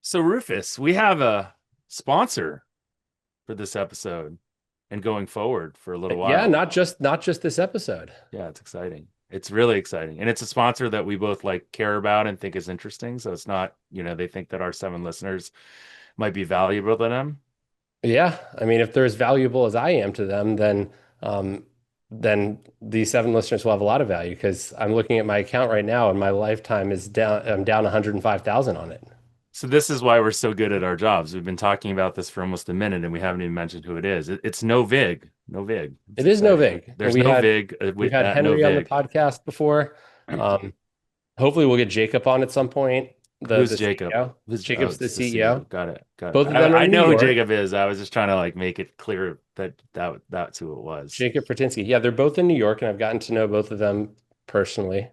So, Rufus, we have a sponsor for this episode and going forward for a little Yeah, while. not just this episode. Yeah, it's exciting. It's really exciting. And it's a sponsor that we both like care about and think is interesting. So it's not, they think that our seven listeners might be valuable to them. Yeah, I mean, if they're as valuable as I am to them, um, then these seven listeners will have a lot of value because I'm looking at my account right now and my lifetime is down. I'm down 105,000 on it. So this is why we're so good at our jobs. We've been talking about this for almost a minute and we haven't even mentioned who it is. It's Novig. Novig. It's It is exciting. Novig, and There's Novig we've had at Henry on the Novig. podcast before. Hopefully, we'll get Jacob on at some point. The Who's the Jacob? CEO. Oh, Jacob's the it's the CEO. CEO. Got it. Got it. Both of them are I in New know who York. Jacob is. I was just trying to like make it clear that that's who it was. Jacob Pertinsky. Yeah, they're both in New York, and I've gotten to know both of them personally.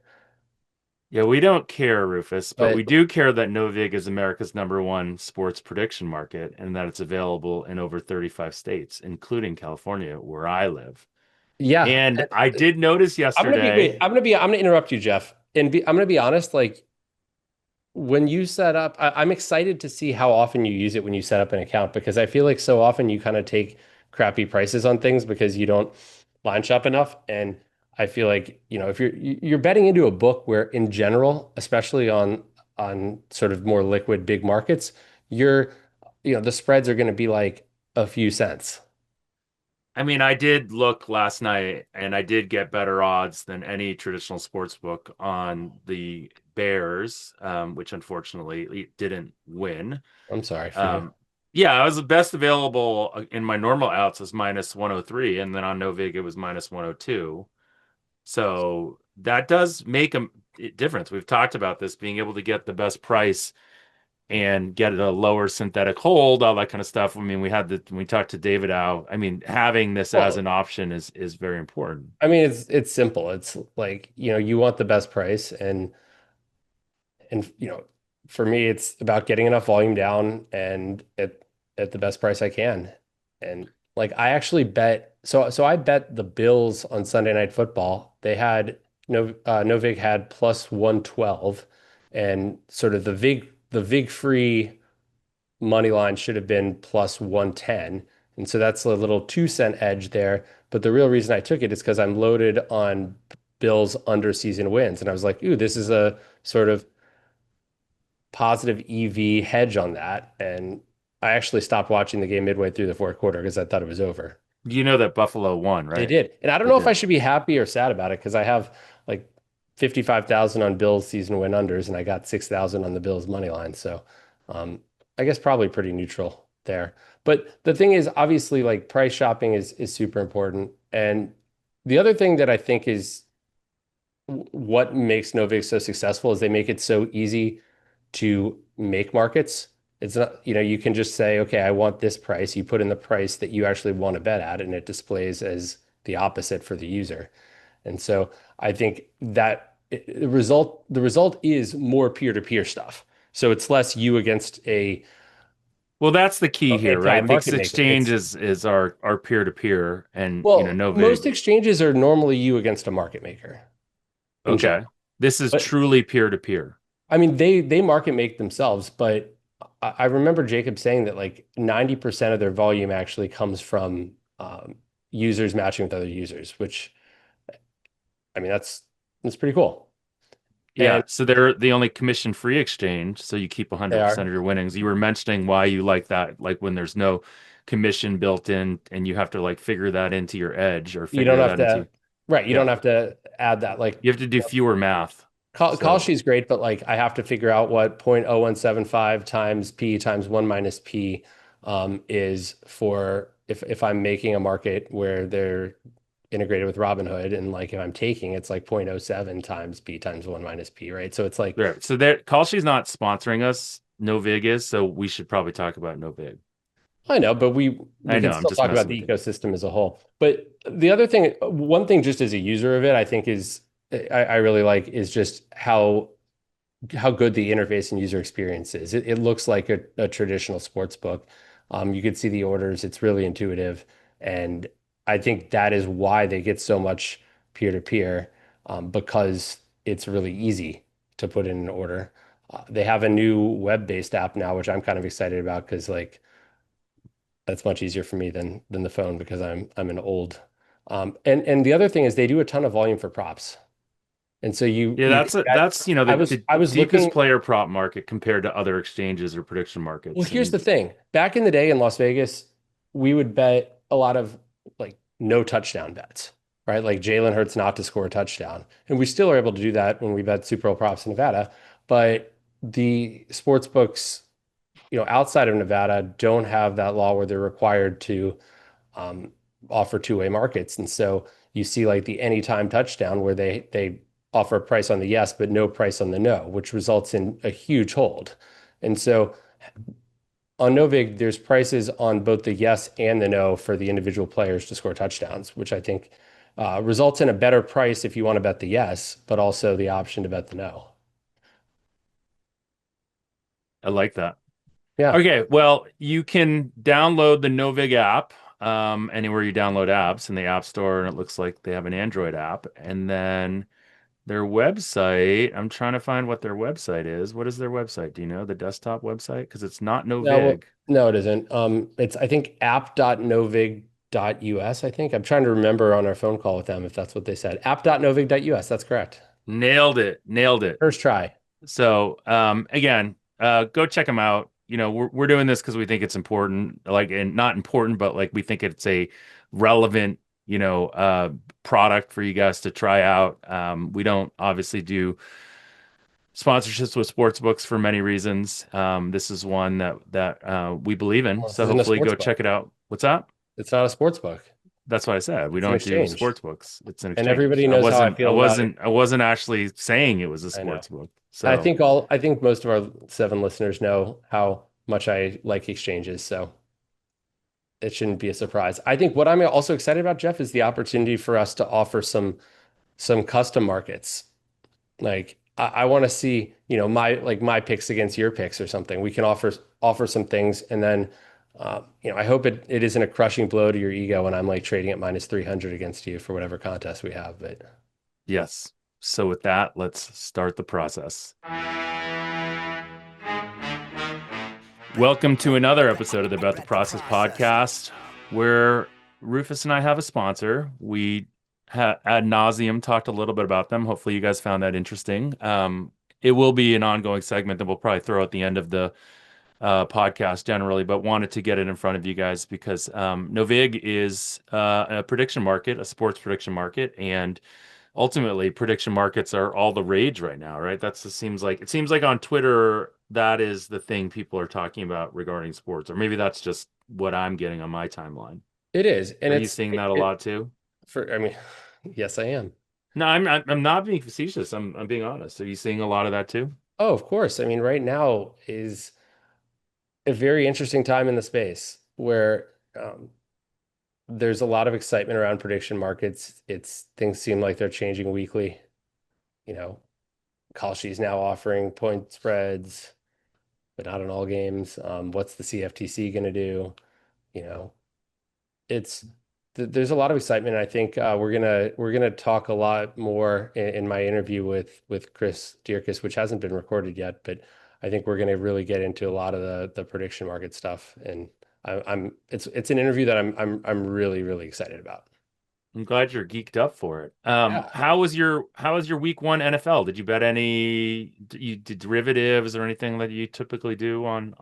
Yeah, we don't care, Rufus, but But we do care that Novig is America's number one sports prediction market and that it's available in over 35 states, including California, where I live. yeah, And I did notice I'm gonna be wait, yesterday. I'm gonna interrupt you, Jeff. I'm gonna be honest, like when you set up, I'm excited to see how often you use it when you set up an account because I feel like so often you kind of take crappy prices on things because you don't line shop enough. And I feel like, if you're betting into a book where in general, especially on sort of more liquid big markets, you're, the spreads are going to be like a few cents. I mean, I did look last night and I did get better odds than any traditional sports book on the Bears, which unfortunately didn't win. I'm sorry for you. Um, yeah, I was the best available in my normal outs was minus 103, and then on Novig it was minus 102. So that does make a difference. We've talked about this being able to get the best price and get a lower synthetic hold, all that kind of stuff. I mean, we talked to David Howe. I mean, having this as Well, an option is very important. I mean, it's simple. It's like, you want the best price and for me it's about getting enough volume down and at the best price I can. And like I actually bet so I bet the Bills on Sunday Night Football. They had Novig had plus 112 and sort of the Vig free money line should have been plus 110. And so that's a little 2 cent edge there. But the real reason I took it is because I'm loaded on Bills under season wins. And I was like, ooh, this is a sort of positive EV hedge on that. And I actually stopped watching the game midway through the fourth quarter because I thought it was over. You know that Buffalo won, They right? did. And I don't They know if I did. should be happy or sad about it because I have like 55,000 on Bills season win unders and I got 6,000 on the Bills money line. So um, I guess probably pretty neutral there. But the thing is, obviously, like price shopping is super important. And the other thing that I think is what makes Novig so successful is they make it so easy to make markets. It's not, you can just say, okay, I want this price. You put in the price that you actually want to bet at, and it displays as the opposite for the user. And so I think that the result is more peer-to-peer stuff. So it's less you against a Well, that's the key here, right? Mixed anti-market maker. exchange It's is our peer to peer, and well, most Novig. exchanges are normally you against a market maker in Okay, general. this is But truly peer to peer. I mean, they market make themselves, but I remember Jacob saying that like 90% of their volume actually comes from users matching with other users, which I mean that's pretty cool. Yeah, And so they're the only commission-free exchange, so you keep they 100% are. of your winnings. You were mentioning why you like that, like when there's no commission built in and you have to like figure that into your edge or You don't figure have that into, to, right? You yeah, don't have to add that. Like you have to do fewer math. call So, sheet's great, but like I have to figure out what 0.0175 times P times one minus P is for if I'm making a market where they're integrated with Robinhood and like if I'm taking it's like 0.07 times P times one minus P, right? So it's like there. So there, Kalshi's not sponsoring us. Novig is, so we should probably talk about Novig. I know, but we I can know, I'm still just talk about messing with the you. ecosystem as a whole. But the other thing, one thing just as a user of it, I think is I really like is just how good the interface and user experience is. It looks like a traditional sports book. You could see the orders. It's really intuitive. And I think that is why they get so much peer-to-peer because it's really easy to put in an order. They have a new web-based app now, which I'm kind of excited about because like that's much easier for me than the phone because I'm an old. And the other thing is they do a ton of volume for props. And so Yeah, you can get, that's the I was deepest looking. player prop market compared to other exchanges or prediction Well, markets. here's the And thing. Back in the day in Las Vegas, we would bet a lot of like no touchdown bets, right? Like Jalen Hurts not to score a touchdown. And we still are able to do that when we bet Super Bowl props in Nevada. But the sports books, outside of Nevada don't have that law where they're required to um, offer two-way markets. And so you see like the anytime touchdown where they offer a price on the yes, but no price on the no, which results in a huge hold. And so on Novig, there's prices on both the yes and the no for the individual players to score touchdowns, which I think results in a better price if you want to bet the yes, but also the option to bet the no. I like that. Yeah. Okay, well, you can download the Novig app anywhere you download apps in the App Store, and it looks like they have an Android app. And then their website, I'm trying to find what their website is. What is their website? Do you know the desktop website? Because it's not No, well, Novig. no, it isn't. It's I think app.novig.us, I think. I'm trying to remember on our phone call with them if that's what they said. App.novig.us, that's correct. Nailed it. Nailed it. First try. So, again, go check them out. We're doing this because we think it's important, like, and not important, but like we think it's a relevant, product for you guys to try out. We don't obviously do sponsorships with sports books for many reasons. This is one that we believe in. Well, this So isn't a hopefully sports go book. check it out. What's up? It's not a sports book. That's what I said. We It's an don't do exchange. sports books. It's an And exchange. everybody knows how I I feel about it. wasn't I wasn't actually saying it was a I know. sports book. So I think most of our seven listeners know how much I like exchanges, so it shouldn't be a surprise. I think what I'm also excited about, Jeff, is the opportunity for us to offer some custom markets. Like I want to see, my picks against your picks or something. We can offer some things, and then I hope it isn't a crushing blow to your ego when I'm like trading at minus 300 against you for whatever contest we have. But yes. So with that, let's start the process. Welcome to another episode of the About the Process podcast, where Rufus and I have a sponsor. We ad nauseum talked a little bit about them. Hopefully, you guys found that interesting. It will be an ongoing segment that we'll probably throw at the end of the podcast generally, but wanted to get it in front of you guys because Novig is a prediction market, a sports prediction market, and ultimately prediction markets are all the rage right now, right? It seems like on Twitter that is the thing people are talking about regarding sports, or maybe that's just what I'm getting on my timeline. it is, and Are you seeing that a lot too? I mean, yes, I am. No, I'm not being facetious. I'm being honest. Are you seeing a lot of that too? Oh, of course. I mean, right now is a very interesting time in the space where there's a lot of excitement around prediction markets. It's things seem like they're changing weekly. You know, Kalshi's now offering point spreads, but not in all games. What's the CFTC going to do? You know, it's there's a lot of excitement. I think we're gonna talk a lot more in my interview with Chris Deerkus, which hasn't been recorded yet, but I think we're gonna really get into a lot of the prediction market stuff. And it's an interview that I'm really excited about. I'm glad you're geeked up for it. Yeah. How was your week one NFL? Did you bet any you did derivatives or anything that you typically do on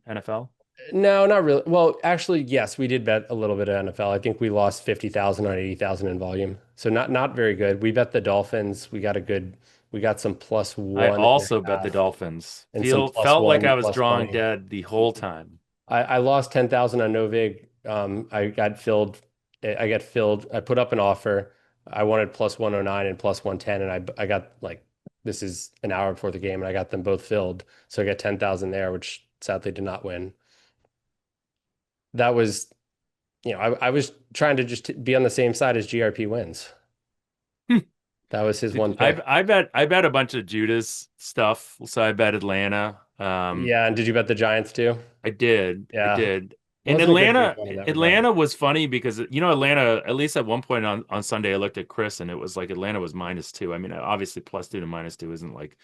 NFL? No, not really. Well, actually, yes, we did bet a little bit of NFL. I think we lost 50,000 on 80,000 in volume. So not very good. We bet the Dolphins. We got some plus I one and also a bet the half Dolphins. and some plus Felt like one, I was plus drawing 20. dead the whole time. I lost 10,000 on Novig. I got filled. I put up an offer. I wanted plus 109 and plus 110, and I got like this is an hour before the game, and I got them both filled. So I got 10,000 there, which sadly did not win. That was, I was trying to just be on the same side as GRP wins. That was his one pick. I bet a bunch of Judas stuff. So I bet Atlanta. Yeah, and did you bet the Giants too? I did. I Yeah, did. And wasn't a good week one in that regard. Atlanta was funny because Atlanta, at least at one point on Sunday, I looked at Chris and it was like Atlanta was -2. I mean, obviously +2 to -2 isn't like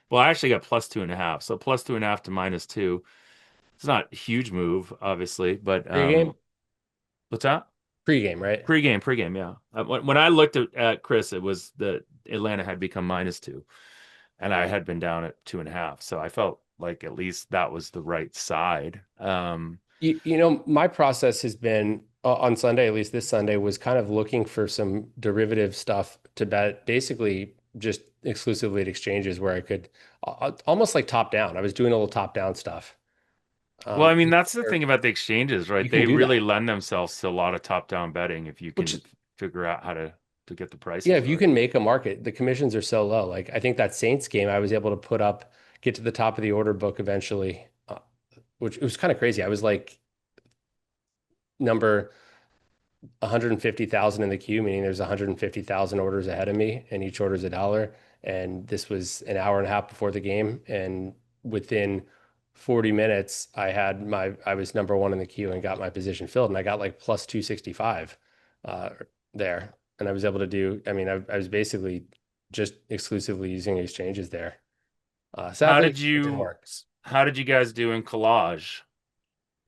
Well, I actually got +2.5. So +2.5 to -2. It's not a huge move, obviously, but Pre-game? what's that? Pre-game, right? Pregame, yeah. When I looked at Chris, it was the Atlanta had become -2, and I had been down at 2.5. So I felt like at least that was the right side. My process has been on Sunday, at least this Sunday, was kind of looking for some derivative stuff to bet, basically just exclusively at exchanges where I could almost like top down. I was doing a little top down stuff. Well, I mean, Um, that's the where thing about the exchanges, right? you can They do really that, lend themselves to a lot of top-down betting if you which can figure out how to get the yeah, prices if you right. can make a market, the commissions are so low. Like I think that Saints game, I was able to get to the top of the order book eventually, which it was kind of crazy. I was like number 150,000 in the queue, meaning there's 150,000 orders ahead of me, and each order is $1. And this was an hour and a half before the game, and within 40 minutes, I was number one in the queue and got my position filled, and I got like plus 265 uh, there, and I was able to do. I mean, I was basically just exclusively using exchanges there. How Sadly, did it didn't you work. how did you guys do in collage?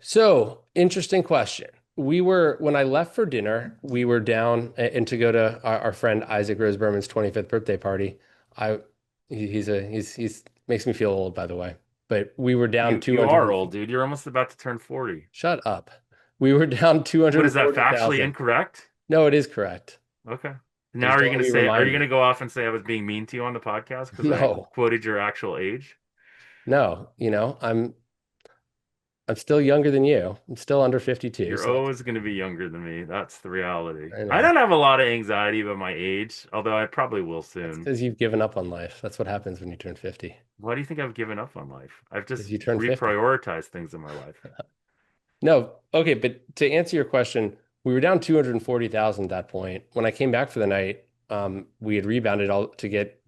So, interesting question. When I left for dinner, we were down and to go to our friend Isaac Roseberman's 25th birthday party. I, he's makes me feel old, by the way. But we were down You are 200. old, dude. You're almost about to turn 40. Shut up. We were down What is that, factually 240,000. incorrect? No, it is correct. Okay. I Now just are don't you want gonna to be say, are you reminded. gonna go off and say I was being mean to you on the podcast because I No, quoted your actual age? no. I'm still younger than you. I'm still under 52. You're So always going to be younger than me. That's the reality. I I know. don't have a lot of anxiety about my age, although I probably will That's soon. because you've given up on life. That's what happens when you turn 50. Why do you think I've given up on life? I've Because just you turn 50. reprioritized things in my life. No, okay, but to answer your question, we were down 240,000 at that point. When I came back for the night, we had rebounded all to get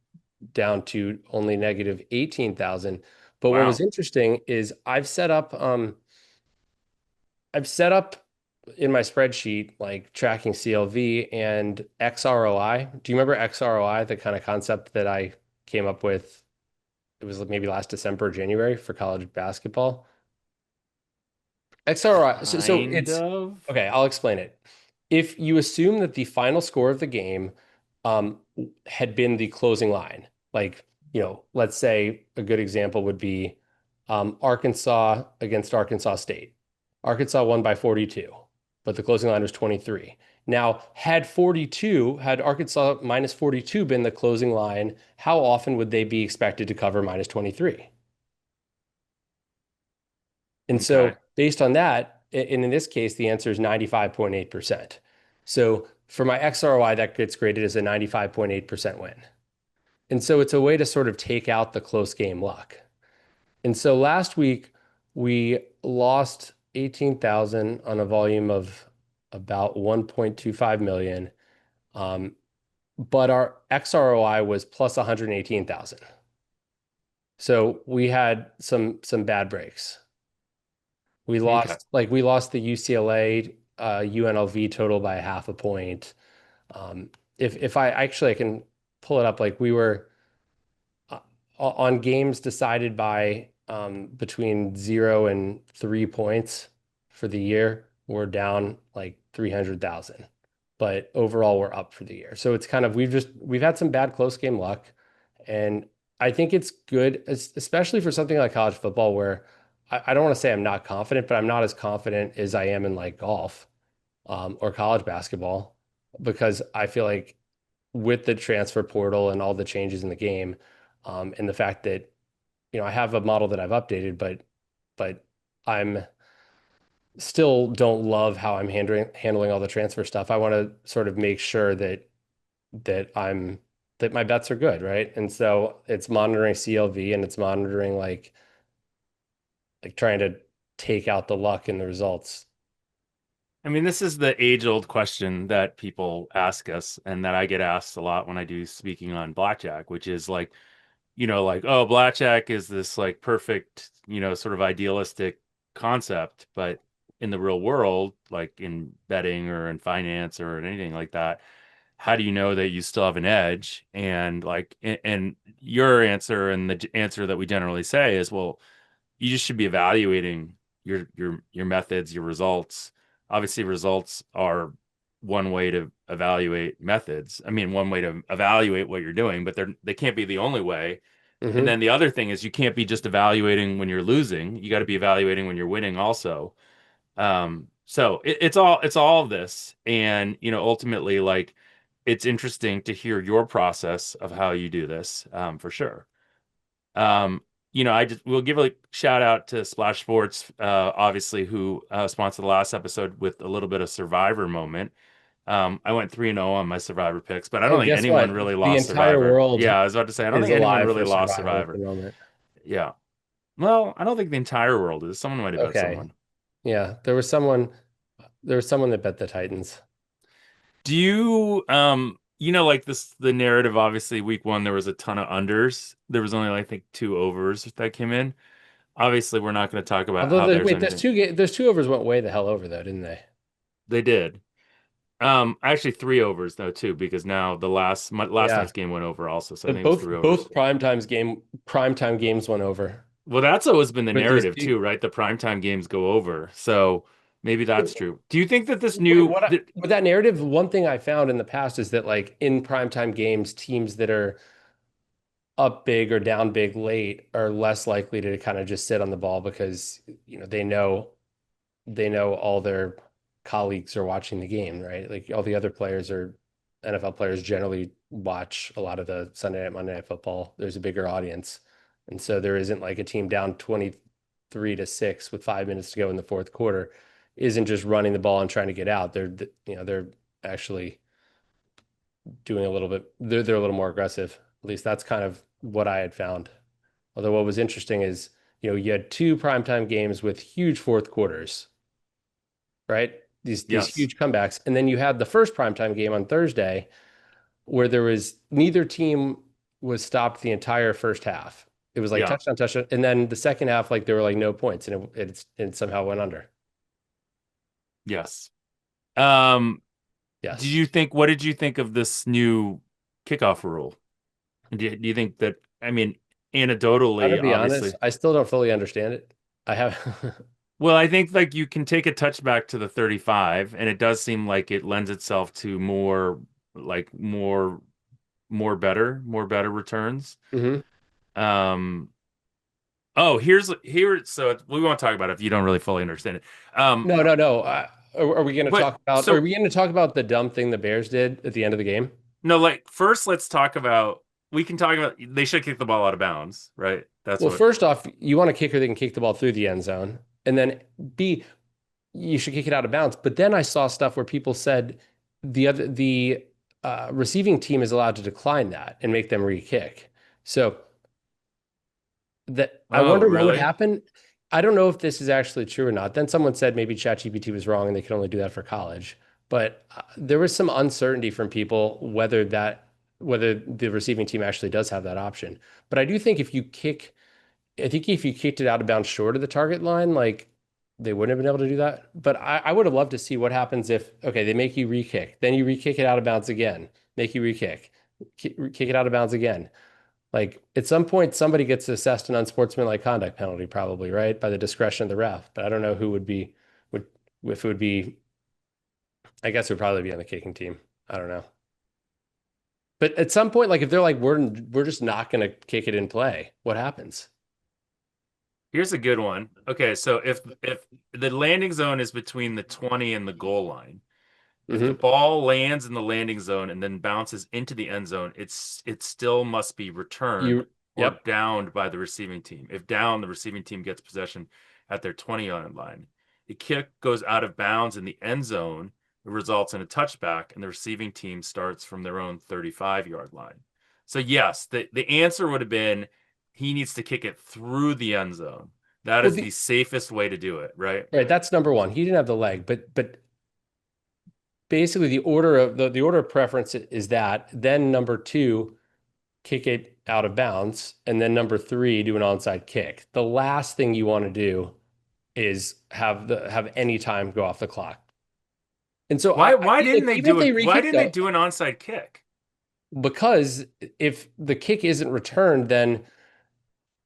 down to only negative 18,000. But what was Wow. interesting is I've set up in my spreadsheet like tracking CLV and XROI. Do you remember XROI, the kind of concept that I came up with? It was maybe last December or January for college basketball. XRI, so Kind it's of. okay, I'll explain it. If you assume that the final score of the game um, had been the closing line, like, let's say a good example would be Arkansas against Arkansas State. Arkansas won by 42, but the closing line was 23. Now, had Arkansas minus 42 been the closing line, how often would they be expected to cover minus 23? And Okay. so based on that, and in this case, the answer is 95.8%. So for my XROI, that gets graded as a 95.8% win. And so it's a way to sort of take out the close game luck. And so last week, we lost 18,000 on a volume of about 1.25 million. But our XROI was plus 118,000. So we had some bad breaks. Okay. We lost the UCLA UNLV total by half a point. If I can pull it up, like we were on games decided by between 0 and 3 points for the year, we're down like 300,000. But overall, we're up for the year. So it's kind of we've had some bad close game luck, and I think it's good, especially for something like college football, where I don't want to say I'm not confident, but I'm not as confident as I am in like golf or college basketball, because I feel like with the transfer portal and all the changes in the game, and the fact that I have a model that I've updated, but I'm still don't love how I'm handling all the transfer stuff. I want to sort of make sure that I'm that my bets are good, right? And so it's monitoring CLV and it's monitoring like trying to take out the luck in the results. I mean, this is the age-old question that people ask us and that I get asked a lot when I do speaking on blackjack, which is like, like, oh, blackjack is this like perfect, sort of idealistic concept, but in the real world, like in betting or in finance or in anything like that, how do you know that you still have an edge? And like, and your answer and the answer that we generally say is, well, you just should be evaluating your methods, your results. Obviously, results are one way to evaluate methods. I mean, one way to evaluate what you're doing, but they can't be the only way. And Hmm. then the other thing is you can't be just evaluating when you're losing. You got to be evaluating when you're winning also. So it's all of this, and ultimately, like, it's interesting to hear your process of how you do this, for sure. Um, I just we'll give a shout out to Splash Sports, obviously, who sponsored the last episode with a little bit of Survivor moment. I went 3-0 on my Survivor picks, but I don't Oh, think guess anyone what? really The lost entire Survivor. world Yeah, I was about to say I don't is think anyone alive really for lost Survivor at the Survivor. moment. Yeah. Well, I don't think the entire world is. Someone might have bet Okay. someone. Yeah, there was someone that bet the Titans. Do you like this the narrative, obviously week one there was a ton of unders. There was only I think two overs that came in. Obviously, we're not going to talk about Although how there's wait, those anything. those two overs went way the hell over though, didn't they? They did. Actually three overs though too, because now last Yeah. night's game went over also, so I But think it was three overs. both primetime games went over. Well, that's always been the But these narrative two, too, right? The primetime games go over. So maybe that's true. Do you think that this wait, new with that narrative, one thing I found in the past is that like in primetime games, teams that are up big or down big late are less likely to kind of just sit on the ball because they know all their colleagues are watching the game, right? Like all the other players are NFL players generally watch a lot of the Sunday night, Monday night football. There's a bigger audience. And so there isn't like a team down 23-6 with 5 minutes to go in the fourth quarter isn't just running the ball and trying to get out. They're actually doing a little bit, they're a little more aggressive. At least that's kind of what I had found. Although what was interesting is, you had two primetime games with huge fourth quarters, right? These yes. huge comebacks, and then you had the first primetime game on Thursday where there was neither team was stopped the entire first half. It was like Yeah. touchdown, touchdown, and then the second half, like there were like no points, and it somehow went under. Yes. Um, Yes. what did you think of this new kickoff rule? Do you think that, I mean, I'm gonna anecdotally, be honest, obviously, I still don't fully understand it. I have, well, I think like you can take a touchback to the 35, and it does seem like it lends itself to like more better returns. Mhm. Um, oh, so we won't talk about it if you don't really fully understand it. No, no, no. Are we going to But talk about? Are so we going to talk about the dumb thing the Bears did at the end of the game? no, like first let's talk about we can talk about they should kick the ball out of bounds, right? That's Well, what. first off, you want a kicker that can kick the ball through the end zone, and then B, you should kick it out of bounds. But then I saw stuff where people said the receiving team is allowed to decline that and make them re-kick. So that I Oh, wonder what would really? happen. I don't know if this is actually true or not. Then someone said maybe ChatGPT was wrong and they could only do that for college. But there was some uncertainty from people whether the receiving team actually does have that option. But I think if you kicked it out of bounds short of the target line, like they wouldn't have been able to do that. But I would have loved to see what happens if, okay, they make you re-kick, then you re-kick it out of bounds again, make you re-kick, kick it out of bounds again. Like at some point, somebody gets assessed an unsportsmanlike conduct penalty, probably, right? By the discretion of the ref. But I don't know who would, if it would be, I guess it would probably be on the kicking team. I don't know. But at some point, like if they're like, we're just not going to kick it in play, what happens? Here's a good one. Okay, so if the landing zone is between the 20 and the goal line, if the Hmm. ball lands in the landing zone and then bounces into the end zone, it still must be returned or Yep. downed by the receiving team. If down, the receiving team gets possession at their 20-yard line. The kick goes out of bounds in the end zone. It results in a touchback, and the receiving team starts from their own 35-yard line. So yes, the answer would have been he needs to kick it through the end zone. That Well, is the safest way to do it, right? right, that's number one. He didn't have the leg, but basically the order of preference is that. Then number two, kick it out of bounds, and then number three, do an onside kick. The last thing you want to do is have any time go off the clock. And so Why I why think didn't they even if do they it? Why re-kick didn't they though, do an onside kick? because if the kick isn't returned, then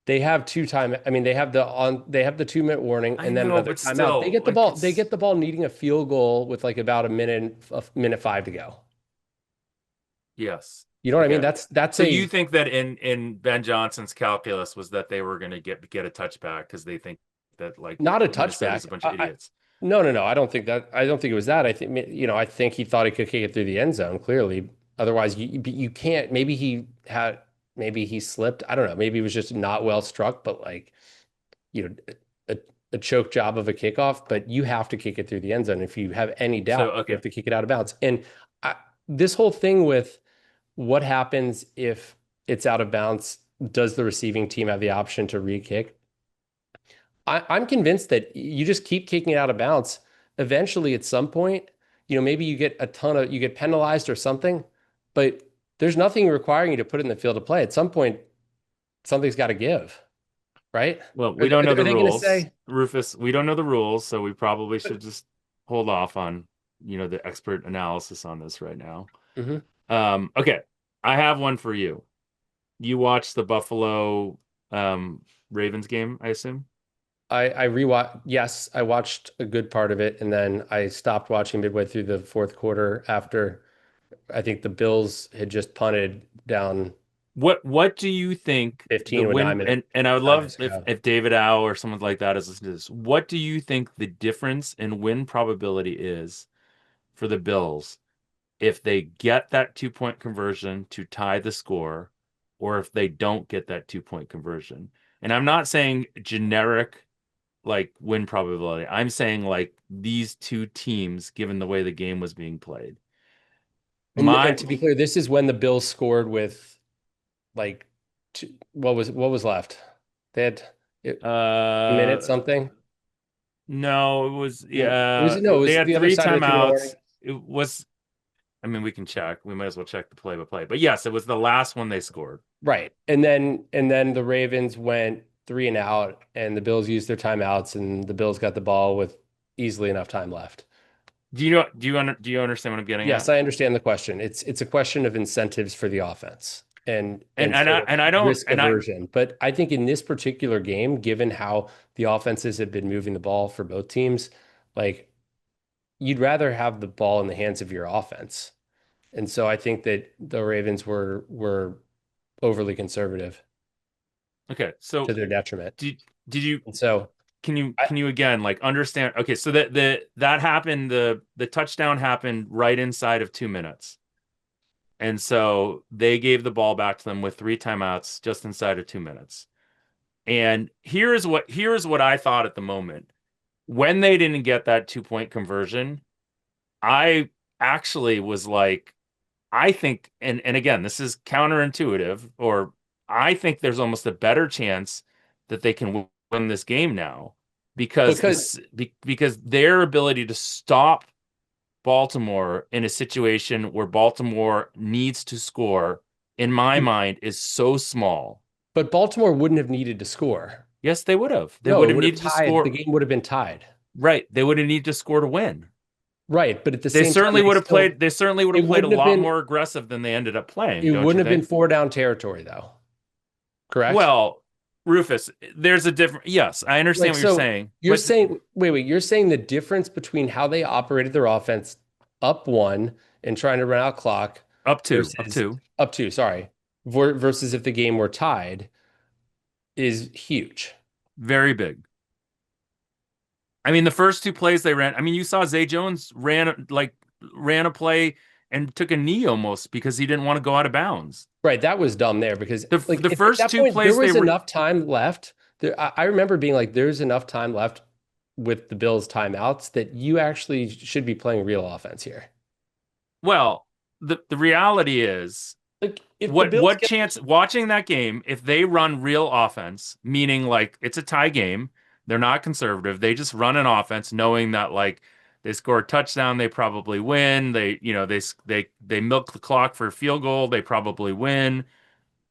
they have two time. I mean, they have the 2 minute warning I and then know, another but timeout. They still, get the like ball. They it's get the ball needing a field goal with like about a minute five to go. yes. You know what I mean? Okay. That's So you a think that in Ben Johnson's calculus was that they were going to get a touchback because they think that like not a Minnesota's touchback. a bunch of idiots. No, no, no. I don't think that. I don't think it was that. I think I think he thought he could kick it through the end zone. Clearly, otherwise you can't. Maybe he slipped. I don't know. Maybe he was just not well struck. But like you know, a, a choke job of a kickoff. But you have to kick it through the end zone. If you have any So doubt, you okay. have to kick it out of bounds. And I, this whole thing with what happens if it's out of bounds? Does the receiving team have the option to re-kick? I'm convinced that you just keep kicking it out of bounds. Eventually, at some point, maybe you get penalized or something, but there's nothing requiring you to put it in the field of play. At some point, something's got to give, right? Well, Are, we don't know are the they going to rules, say? Rufus. We don't know the rules, so we probably should just hold off on, the expert analysis on this right now. Mhm. Okay. I have one for you. You watched the Buffalo Ravens game, I assume? I rewatched. Yes, I watched a good part of it, and then I stopped watching midway through the fourth quarter after I think the Bills had just punted down What do you think the 15 with win 9 minutes and I would nine love minutes if ago. if David Howe or someone like that is listening to this. What do you think the difference in win probability is for the Bills if they get that 2 point conversion to tie the score, or if they don't get that 2 point conversion? And I'm not saying generic like win probability. I'm saying like these two teams, given the way the game was being played. And My to be clear, this is when the Bills scored with like what was left? They had a minute uh something. no, it was No, it they was had the other three side of the 2 minute warning. timeouts. It was I mean we can check. We might as well check the play by play. But yes, it was the last one they scored. Right. And then the Ravens went three and out and the Bills used their timeouts and the Bills got the ball with easily enough time left. Do you understand what I'm getting Yes, at? I understand the question. It's a question of incentives for the offense and And and and I sort of and I don't risk and I aversion. But I think in this particular game, given how the offenses have been moving the ball for both teams, like you'd rather have the ball in the hands of your offense. And so I think that the Ravens were overly conservative okay, to so their detriment. did you And so I, can you again like understand okay, so that happened the touchdown happened right inside of 2 minutes. And so they gave the ball back to them with three timeouts just inside of 2 minutes. And here is what I thought at the moment. When they didn't get that 2 point conversion, I actually was like, I think, and again, this is counterintuitive, or I think there's almost a better chance that they can win this game now because because because their ability to stop Baltimore in a situation where Baltimore needs to score, in my mind, is so small. but Baltimore wouldn't have needed to score. Yes, they would have. They No, would it have would have needed to tied. The score. game would have been tied. Right. They would have needed to score to win. Right, but at the They same time, certainly would have played. They certainly would it have played a wouldn't have lot been more aggressive than they ended up playing, it don't wouldn't you have been think? four down territory though. Correct? Well, Rufus, there's a different. Yes, I understand Like what you're so saying, you're but saying wait, you're saying the difference between how they operated their offense up one and trying to run out clock up versus two, up two, sorry, versus if the game were tied is huge. very big. I mean, the first two plays they ran. I mean, you saw Zay Jones ran a play and took a knee almost because he didn't want to go out of bounds. Right, that was dumb there because The like the at first that two point there plays they was were enough time left. I remember being like, there's enough time left with the Bills timeouts that you actually should be playing real offense here. well, the reality is Like if the what Bills get chance watching that game if they run real offense, meaning like it's a tie game, they're not conservative, they just run an offense knowing that like they score a touchdown, they probably win. They milk the clock for a field goal, they probably win.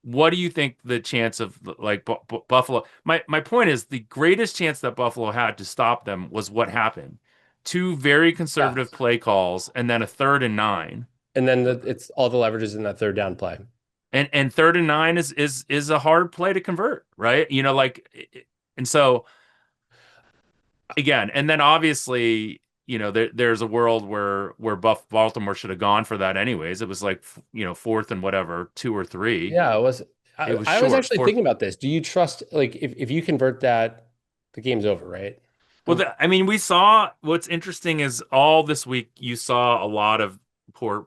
What do you think the chance of like Buffalo? My point is the greatest chance that Buffalo had to stop them was what happened. two very Yeah. conservative play calls, and then a 3rd and 9. And then it's all the leverages in that third down play. And 3rd and 9 is a hard play to convert, right? And so again, and then obviously, there's a world where Baltimore should have gone for that anyways. It was like, 4th and whatever, 2 or 3. Yeah, it was. It was I was short. actually Fourth. thinking about this. Do you trust like if you convert that, the game's over, right? Well, I mean, we saw what's interesting is all this week you saw a lot of poor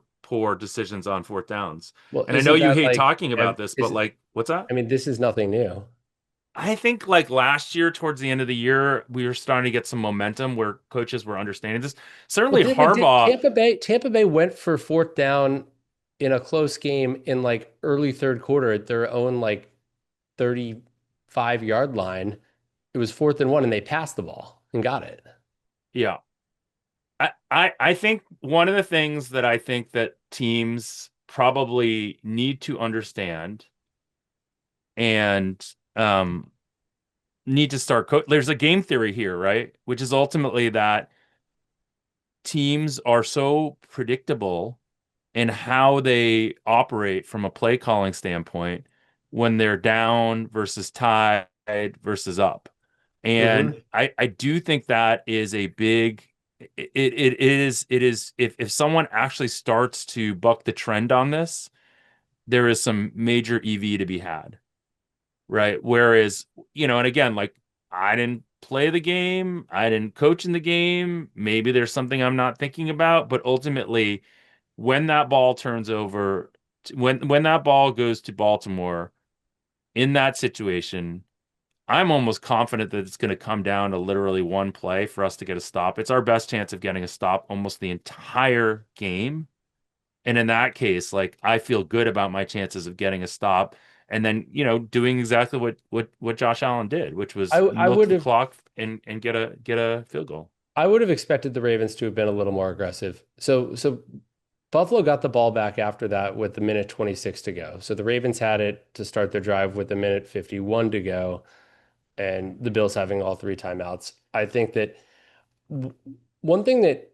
decisions on 4th downs. Well, And I know isn't you that hate like talking about this, but is like, what's that? I mean, this is nothing new. I think like last year, towards the end of the year, we were starting to get some momentum where coaches were understanding this. Well, Certainly, did Harbaugh, Tampa Bay went for fourth down in a close game in like early third quarter at their own like 35-yard line. It was 4th and 1 and they passed the ball and got it. yeah, I think one of the things that I think that teams probably need to understand and need to start there's a game theory here, right? Which is ultimately that teams are so predictable in how they operate from a play calling standpoint when they're down versus tied versus up. And Hmm. I do think that is a big it is if someone actually starts to buck the trend on this, there is some major EV to be had, right? Whereas, and again, like I didn't play the game, I didn't coach in the game. Maybe there's something I'm not thinking about, but ultimately, when that ball turns over, when that ball goes to Baltimore in that situation, I'm almost confident that it's going to come down to literally one play for us to get a stop. It's our best chance of getting a stop almost the entire game. And in that case, like I feel good about my chances of getting a stop and then, doing exactly what Josh Allen did, which was I milk would the have clock and get a field goal. I would have expected the Ravens to have been a little more aggressive. So Buffalo got the ball back after that with a minute 26 to go. So the Ravens had it to start their drive with a minute 51 to go, and the Bills having all three timeouts. I think that one thing that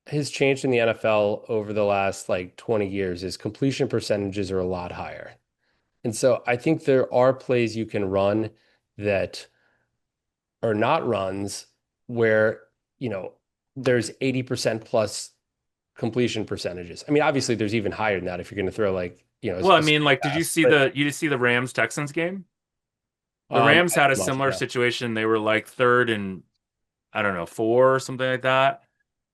has changed in the NFL over the last like 20 years is completion percentages are a lot higher. And so I think there are plays you can run that are not runs where, you know, there's 80% plus completion percentages. I mean, obviously there's even higher than that if you're going to throw like, Well, I a mean, screen like, did you pass. see But the Rams Texans game? The Rams I had a didn't watch it, similar no. situation. They were like 3rd and I don't know, 4 or something like that.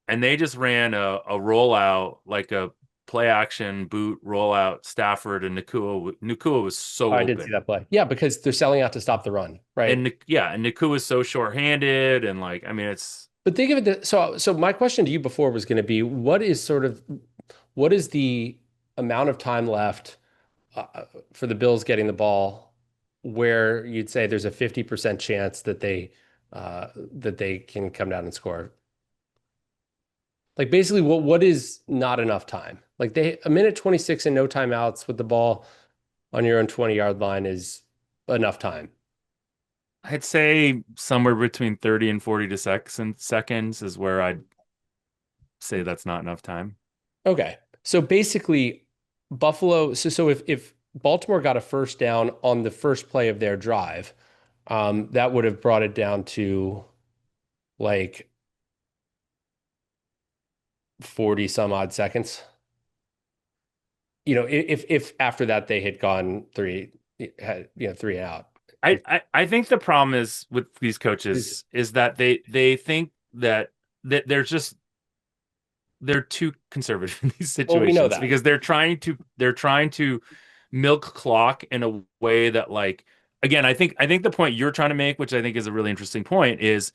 And they just ran a rollout, like a play action boot rollout. Stafford and Nakua was so I did see open. that play. Yeah, because they're selling out to stop the run, right? Yeah, and Nakua was so short-handed and like, I mean, it's But think of it so my question to you before was going to be what is the amount of time left for the Bills getting the ball where you'd say there's a 50% chance that they can come down and score? Like basically what is not enough time? Like they a minute 26 and no timeouts with the ball on your own 20-yard line is enough time. I'd say somewhere between 30 and 40 to seconds is where I'd say that's not enough time. Okay. So basically Buffalo so if Baltimore got a first down on the first play of their drive, that would have brought it down to like 40 some odd seconds. If after that they had gone three and out. I think the problem is with these Is coaches is that they think that they're too conservative in these Well, we know situations that. because they're trying to milk clock in a way that like again I think the point you're trying to make, which I think is a really interesting point, is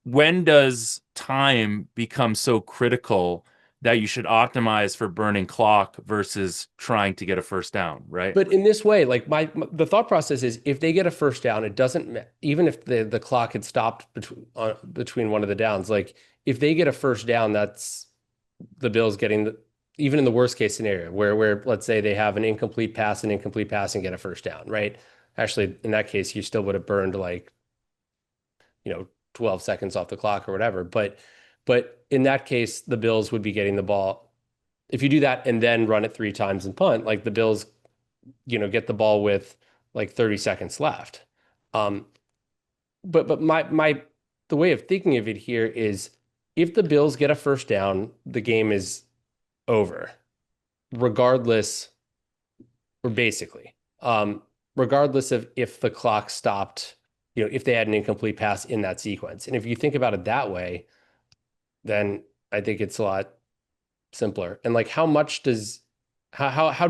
when does time become so critical that you should optimize for burning clock versus trying to get a first down, right? But in this way, like the thought process is if they get a first down, it doesn't even if the clock had stopped between one of the downs, like if they get a first down, that's the Bills getting even in the worst case scenario where let's say they have an incomplete pass and get a first down, right? Actually, in that case, you still would have burned like, 12 seconds off the clock or whatever. But in that case, the Bills would be getting the ball. If you do that and then run it 3 times and punt, like the Bills, get the ball with like 30 seconds left. But the way of thinking of it here is if the Bills get a first down, the game is over, regardless, or basically, regardless of if the clock stopped, if they had an incomplete pass in that sequence. And if you think about it that way, then I think it's a lot simpler. And like, how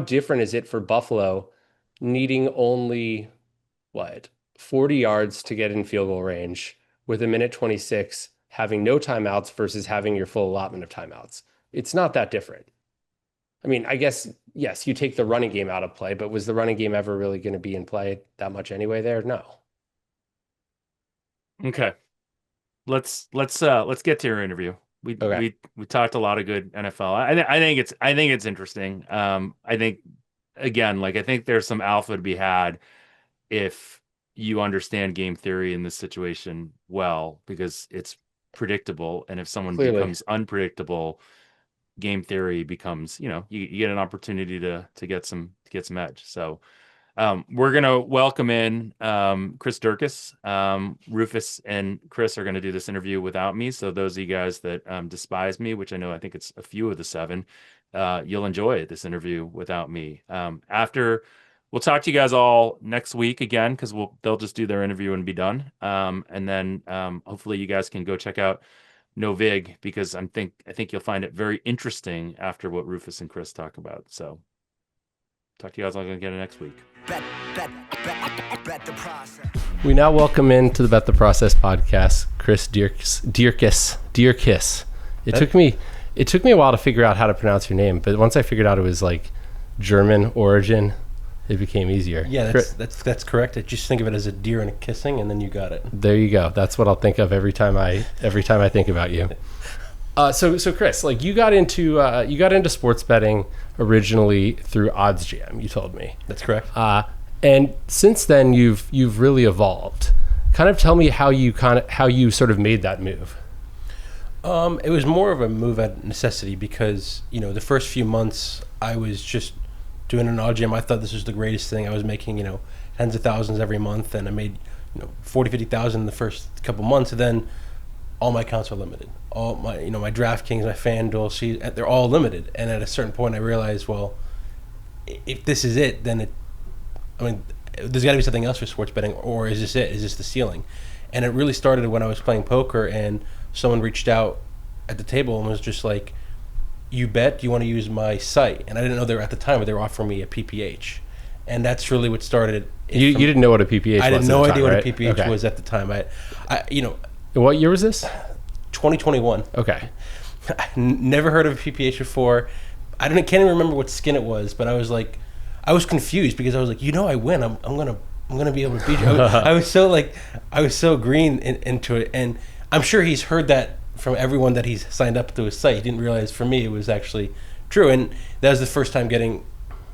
different is it for Buffalo needing only 40 yards to get in field goal range with 1:26, having no timeouts versus having your full allotment of timeouts? It's not that different. I mean, I guess, yes, you take the running game out of play, but was the running game ever really going to be in play that much anyway there? No. Okay. Let's get to your interview. We talked a lot of good NFL. I think it's interesting. I think again, I think there's some alpha to be had if you understand game theory in this situation well, because it's predictable, and if someone becomes unpredictable, game theory becomes, you get an opportunity to get some edge. So we're going to welcome in Chris Deerkus. Rufus and Chris are going to do this interview without me. So those of you guys that despise me, which I think it's a few of the 7, you'll enjoy this interview without me. We'll talk to you guys all next week again, because they'll just do their interview and be done. And then hopefully you guys can go check out Novig, because I think you'll find it very interesting after what Rufus and Chris talk about. So talk to you guys all again next week. Bet the process. We now welcome into the Bet the Process podcast, Chris Deerkus. It took me a while to figure out how to pronounce your name, but once I figured out it was like German origin, it became easier. Yeah, that's correct. I just think of it as a deer and a kissing, and then you got it. There you go. That's what I'll think of every time I think about you. So Chris, you got into sports betting originally through OddsJam, you told me. That's correct. And since then you've really evolved. Kind of tell me how you sort of made that move. It was more of a move at necessity, because the first few months I was just doing an OddsJam. I thought this was the greatest thing. I was making tens of thousands every month, and I made 50,000 in the first couple months, and then all my accounts are limited. All my my DraftKings, my FanDuel, they're all limited. And at a certain point, I realized, well, if this is it, then there's got to be something else for sports betting, or is this it? Is this the ceiling? And it really started when I was playing poker, and someone reached out at the table and was just like, "You bet? Do you want to use my site?" And I didn't know they were at the time, but they were offering me a PPH, and that's really what started. You didn't know what a PPH was? I had no idea what a PPH was at the time. What year was this? 2021. Okay. I never heard of a PPH before. Can't even remember what skin it was, but I was confused, because I was like, I win. I'm gonna be able to beat you. I was so green into it, and I'm sure he's heard that from everyone that he's signed up to his site. He didn't realize for me it was actually true, and that was the first time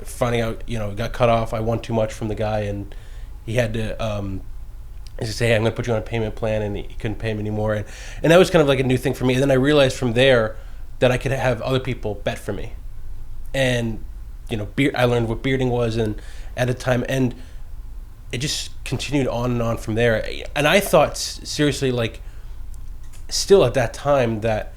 finding out. It got cut off. I won too much from the guy, and he had to. He said, "Hey, I'm going to put you on a payment plan," and he couldn't pay me anymore. And that was kind of like a new thing for me. And then I realized from there that I could have other people bet for me. And, I learned what bearding was and at a time. And it just continued on and on from there. And I thought, seriously, still at that time, that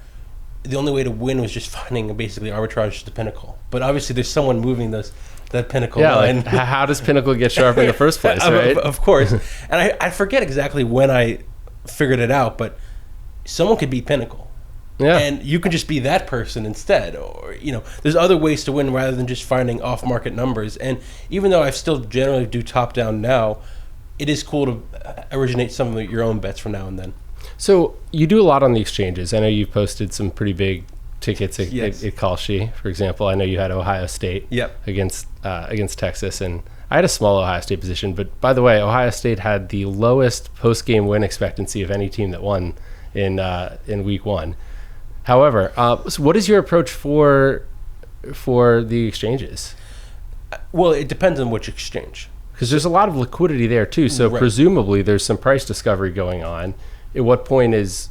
the only way to win was just finding basically arbitrage to the pinnacle. But obviously there's someone moving that pinnacle line. How does pinnacle get sharp in the first place, right? Of course. And I forget exactly when I figured it out, but someone could beat pinnacle. Yeah. And you can just be that person instead. Or, there's other ways to win rather than just finding off-market numbers. And even though I still generally do top-down now, it is cool to originate some of your own bets from now and then. So you do a lot on the exchanges. I know you've posted some pretty big tickets at Kalshi, for example. I know you had Ohio State against Texas, and I had a small Ohio State position. But by the way, Ohio State had the lowest post-game win expectancy of any team that won in week 1. However, so what is your approach for the exchanges? Well, it depends on which exchange. Because there's a lot of liquidity there too. So presumably there's some price discovery going on. at what point is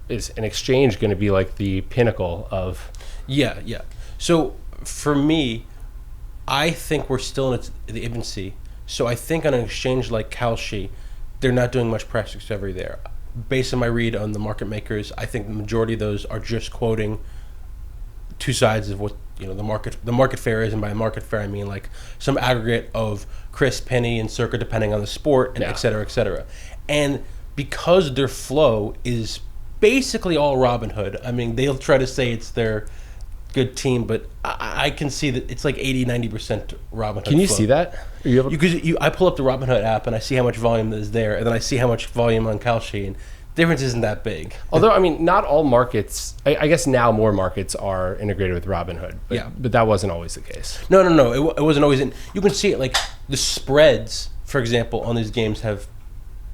an exchange going to be like the pinnacle of? Yeah. So for me, I think we're still in the infancy. So I think on an exchange like Kalshi, they're not doing much price discovery there. Based on my read on the market makers, I think the majority of those are just quoting two sides of what the market fair is, and by market fair I mean like some aggregate of Chris, Penny, and Circa, depending on the sport, and et cetera, et cetera. And because their flow is basically all Robinhood, I mean, they'll try to say it's their good team, but I can see that it's like 80-90% Robinhood. Can you flow. see that? Are you able to? I pull up the Robinhood app and I see how much volume is there, and then I see how much volume on Kalshi, and the difference isn't that big. Although, I mean, not all markets, I guess now more markets are integrated with Robinhood, but that wasn't always the case. No, it wasn't always in. You can see it, like the spreads, for example, on these games have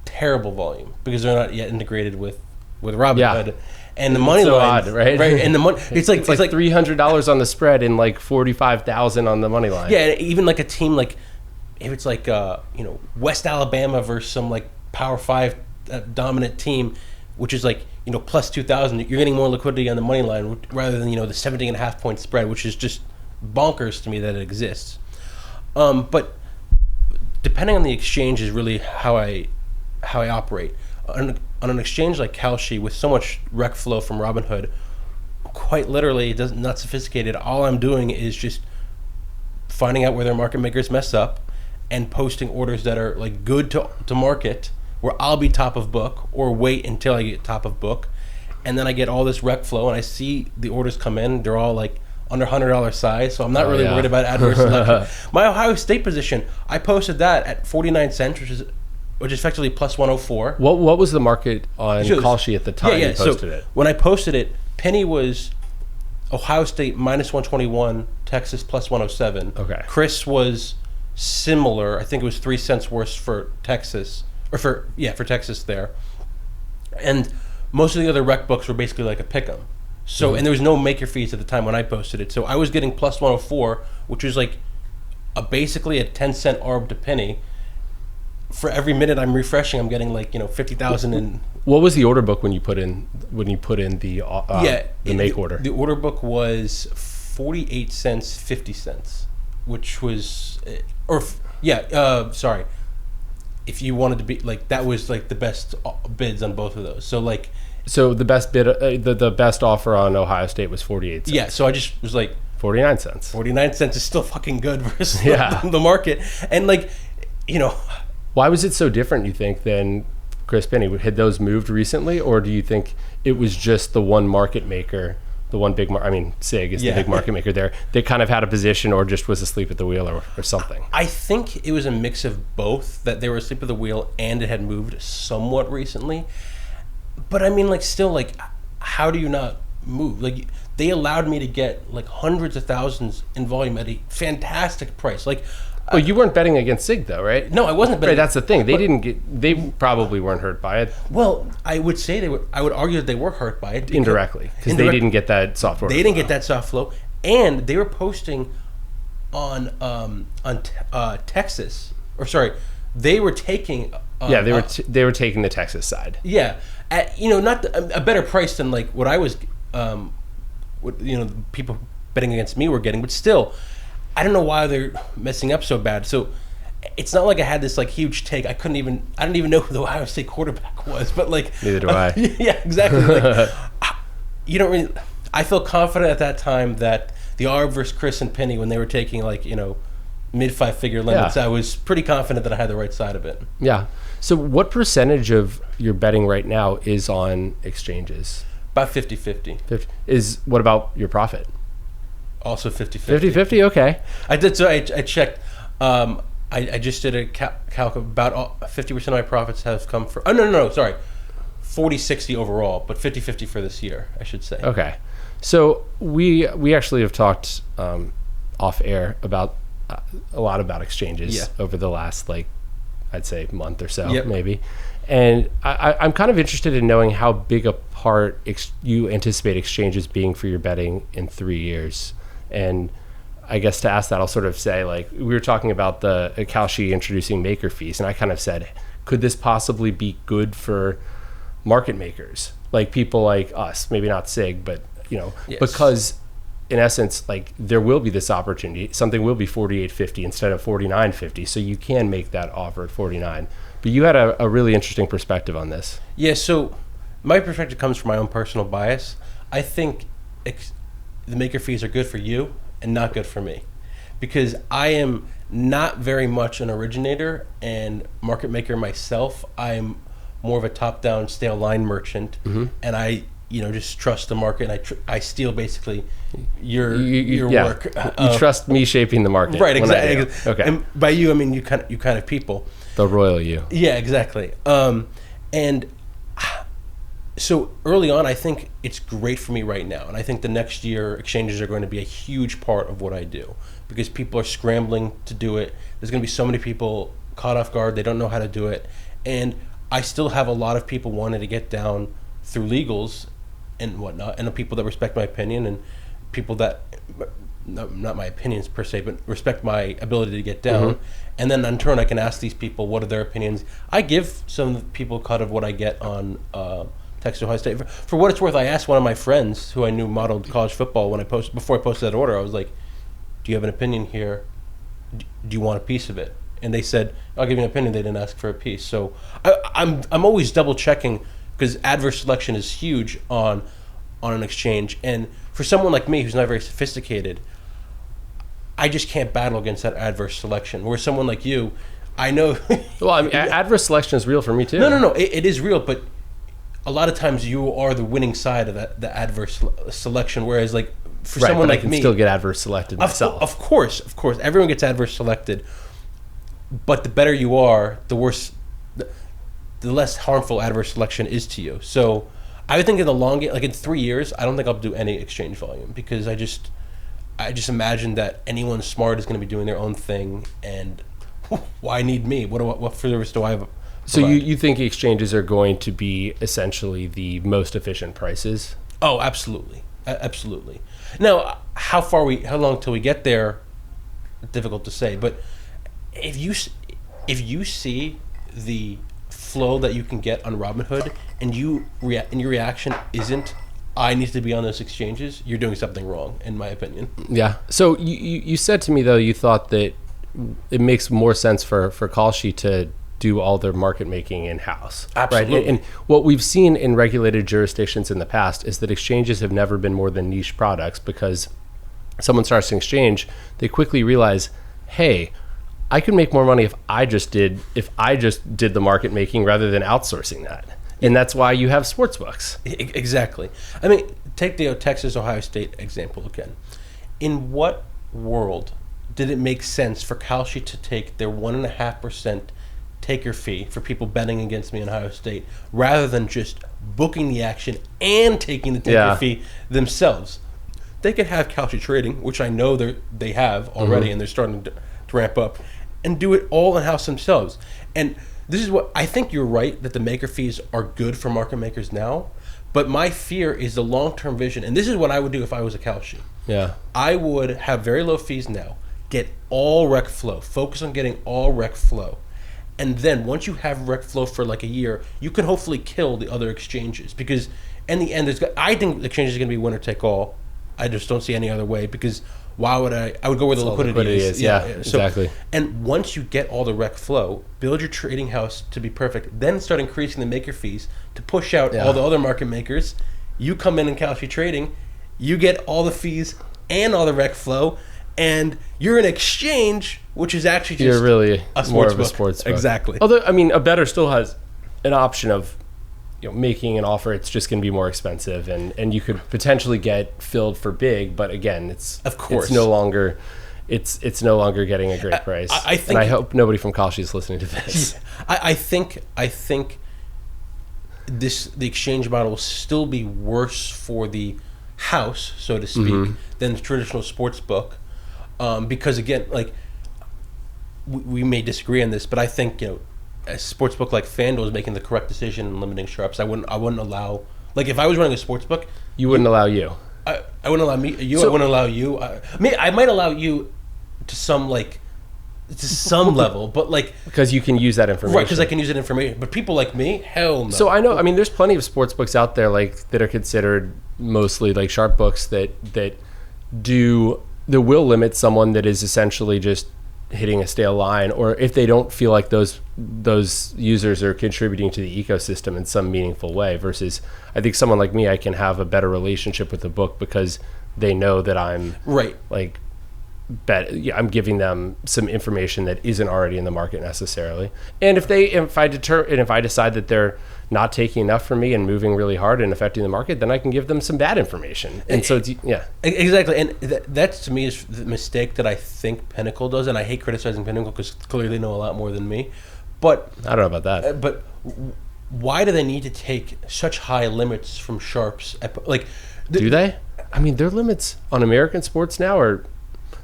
terrible volume because they're not yet integrated with Robinhood. Yeah. And the money so line, odd, right? And the money, it's like $300 on the spread and like 45,000 on the money line. Yeah, and even like a team like, if it's like West Alabama versus some like Power 5 dominant team, which is like plus 2,000, you're getting more liquidity on the money line rather than the 17.5 point spread, which is just bonkers to me that it exists. But depending on the exchange is really how I operate. On an exchange like Kalshi with so much rec flow from Robinhood, quite literally, not sophisticated. All I'm doing is just finding out where their market makers mess up and posting orders that are like good to market, where I'll be top of book, or wait until I get top of book, and then I get all this rec flow and I see the orders come in. They're all like under $100 size, so I'm not really worried about adverse selection. My Ohio State position, I posted that at 49 cents, which is effectively plus 104. What was the market on Kalshi at the time you posted it? When I posted it, Penny was Ohio State minus 121, Texas plus 107. Okay. Chris was similar. I think it was 3 cents worse for Texas, or for Texas there. And most of the other rec books were basically like a pick'em. So, and there was no maker fees at the time when I posted it. So I was getting plus 104, which was like basically a 10-cent arb to Penny. For every minute I'm refreshing, I'm getting like 50,000 in. What was the order book when you put in the make order? The order book was 48 cents 50 cents, which was sorry. If you wanted to be like, that was like the best bids on both of those. So the best bid, the best offer on Ohio State was 48 cents. Yeah, so I just was like 49 cents. 49 cents is still fucking good versus the market, and like Why was it so different, you think, than Chris Penny? Had those moved recently, or do you think it was just the one market maker, the one big SIG is the big market maker there, they kind of had a position or just was asleep at the wheel or something? I think it was a mix of both, that they were asleep at the wheel and it had moved somewhat recently. But I mean, like, still, like, how do you not move? Like, they allowed me to get like hundreds of thousands in volume at a fantastic price. Like, well, you weren't betting against SIG though, right? No, I wasn't betting. Right, that's the thing. They probably weren't hurt by it. Well, I would say they were. I would argue that they were hurt by it indirectly, because they didn't get that soft flow. They didn't get that soft flow, and they were posting on Texas. Or sorry, they were taking. They were taking the Texas side. Yeah, at not a better price than like what I was, people betting against me were getting, but still. I don't know why they're messing up so bad. So it's not like I had this like huge take. I didn't even know who the Ohio State quarterback was, but like neither do I. Yeah, exactly. Like, you don't really. I feel confident at that time that the Arb versus Chris and Penny, when they were taking like mid 5-figure limits, I was pretty confident that I had the right side of it. Yeah. So what percentage of your betting right now is on exchanges? About 50-50. What about your profit? Also 50-50. 50-50, okay. I did. So I checked. I just did a calc. About 50% of my profits have come from. Oh no, sorry. 40-60 overall, but 50-50 for this year, I should say. Okay. So we actually have talked off air about a lot about exchanges over the last, like, I'd say month or so, maybe. And I'm kind of interested in knowing how big a part you anticipate exchanges being for your betting in 3 years. And I guess to ask that, I'll sort of say, like, we were talking about the Kalshi introducing maker fees, and I kind of said, could this possibly be good for market makers, like people like us, maybe not SIG, but Yes. because in essence, like there will be this opportunity, something will be 48.50 instead of 49.50, so you can make that offer at 49. But you had a really interesting perspective on this. Yeah, so my perspective comes from my own personal bias. I think the maker fees are good for you and not good for me, because I am not very much an originator and market maker myself. I'm more of a top-down stale line merchant, and I just trust the market, and I steal basically your work. You trust me shaping the market, right? Exactly. Okay. And by you, I mean you kind of people. The royal you. Yeah, exactly. And so early on, I think it's great for me right now, and I think the next year exchanges are going to be a huge part of what I do, because people are scrambling to do it. There's going to be so many people caught off guard; they don't know how to do it, and I still have a lot of people wanting to get down through legals and whatnot, and the people that respect my opinion, and people that not my opinions per se, but respect my ability to get down. And then in turn, I can ask these people what are their opinions. I give some people cut of what I get on Texas Ohio State. For what it's worth, I asked one of my friends who I knew modeled college football before I posted that order. I was like, "Do you have an opinion here? Do you want a piece of it?" And they said, "I'll give you an opinion." They didn't ask for a piece. So I'm always double checking, because adverse selection is huge on an exchange. And for someone like me who's not very sophisticated, I just can't battle against that adverse selection. Where someone like you, I know. Well, I mean, adverse selection is real for me too. No. It is real, but a lot of times you are the winning side of the adverse selection. Whereas, like for someone like me, I can still get adverse selected myself. Of course, everyone gets adverse selected. But the better you are, the worse, the less harmful adverse selection is to you. So I would think in the long game, like in 3 years, I don't think I'll do any exchange volume, because I just imagine that anyone smart is going to be doing their own thing, and why need me? What service do I have? So you think exchanges are going to be essentially the most efficient prices? Oh, absolutely. Absolutely. Now, how long till we get there? Difficult to say, but if you see the flow that you can get on Robinhood, and your reaction isn't, I need to be on those exchanges, you're doing something wrong, in my opinion. Yeah. So you said to me, though, you thought that it makes more sense for Kalshi to do all their market making in-house. Absolutely. Right? And what we've seen in regulated jurisdictions in the past is that exchanges have never been more than niche products, because someone starts an exchange, they quickly realize, hey, I could make more money if I just did the market making rather than outsourcing that. And that's why you have sportsbooks. Exactly. I mean, take the Texas Ohio State example again. In what world did it make sense for Kalshi to take their 1.5% taker fee for people betting against me in Ohio State, rather than just booking the action and taking the taker fee themselves? They could have Kalshi trading, which I know they have already, and they're starting to ramp up, and do it all in-house themselves. And this is what I think. You're right that the maker fees are good for market makers now, but my fear is the long-term vision. And this is what I would do if I was a Kalshi. Yeah. I would have very low fees now, get all rec flow, focus on getting all rec flow. And then once you have rec flow for like a year, you can hopefully kill the other exchanges, because in the end, I think the exchanges are going to be winner take all. I just don't see any other way, because why would I would go where the liquidity is. Yeah, So, exactly. and once you get all the rec flow, build your trading house to be perfect, then start increasing the maker fees to push out all the other market makers. You come in Kalshi trading, you get all the fees and all the rec flow, and you're an exchange, which is actually just you're really a more of a sportsbook. sportsbook. Exactly. Although, I mean, a bettor still has an option of making an offer. It's just going to be more expensive, and you could potentially get filled for big, but again, it's no longer getting a great price. I think, and I hope nobody from Kalshi is listening to this. I think the exchange model will still be worse for the house, so to speak, than the traditional sports book, because again, like we may disagree on this, but I think a sports book like FanDuel is making the correct decision in limiting sharps. I wouldn't allow, like if I was running a sports book, you wouldn't allow you. I wouldn't allow you. I wouldn't allow you. I might allow you to some like to some level, but like because you can use that information. right, because I can use that information. But people like me, hell no. So I know, I mean, there's plenty of sports books out there like that are considered mostly like sharp books that will limit someone that is essentially just hitting a stale line, or if they don't feel like those users are contributing to the ecosystem in some meaningful way. Versus, I think someone like me, I can have a better relationship with the book because they know that I'm right, like. I'm giving them some information that isn't already in the market necessarily. And if I decide that they're not taking enough from me and moving really hard and affecting the market, then I can give them some bad information. And so exactly. And that's to me is the mistake that I think Pinnacle does. And I hate criticizing Pinnacle because clearly they know a lot more than me. But I don't know about that. But why do they need to take such high limits from sharps? Like, do they? I mean, their limits on American sports now are.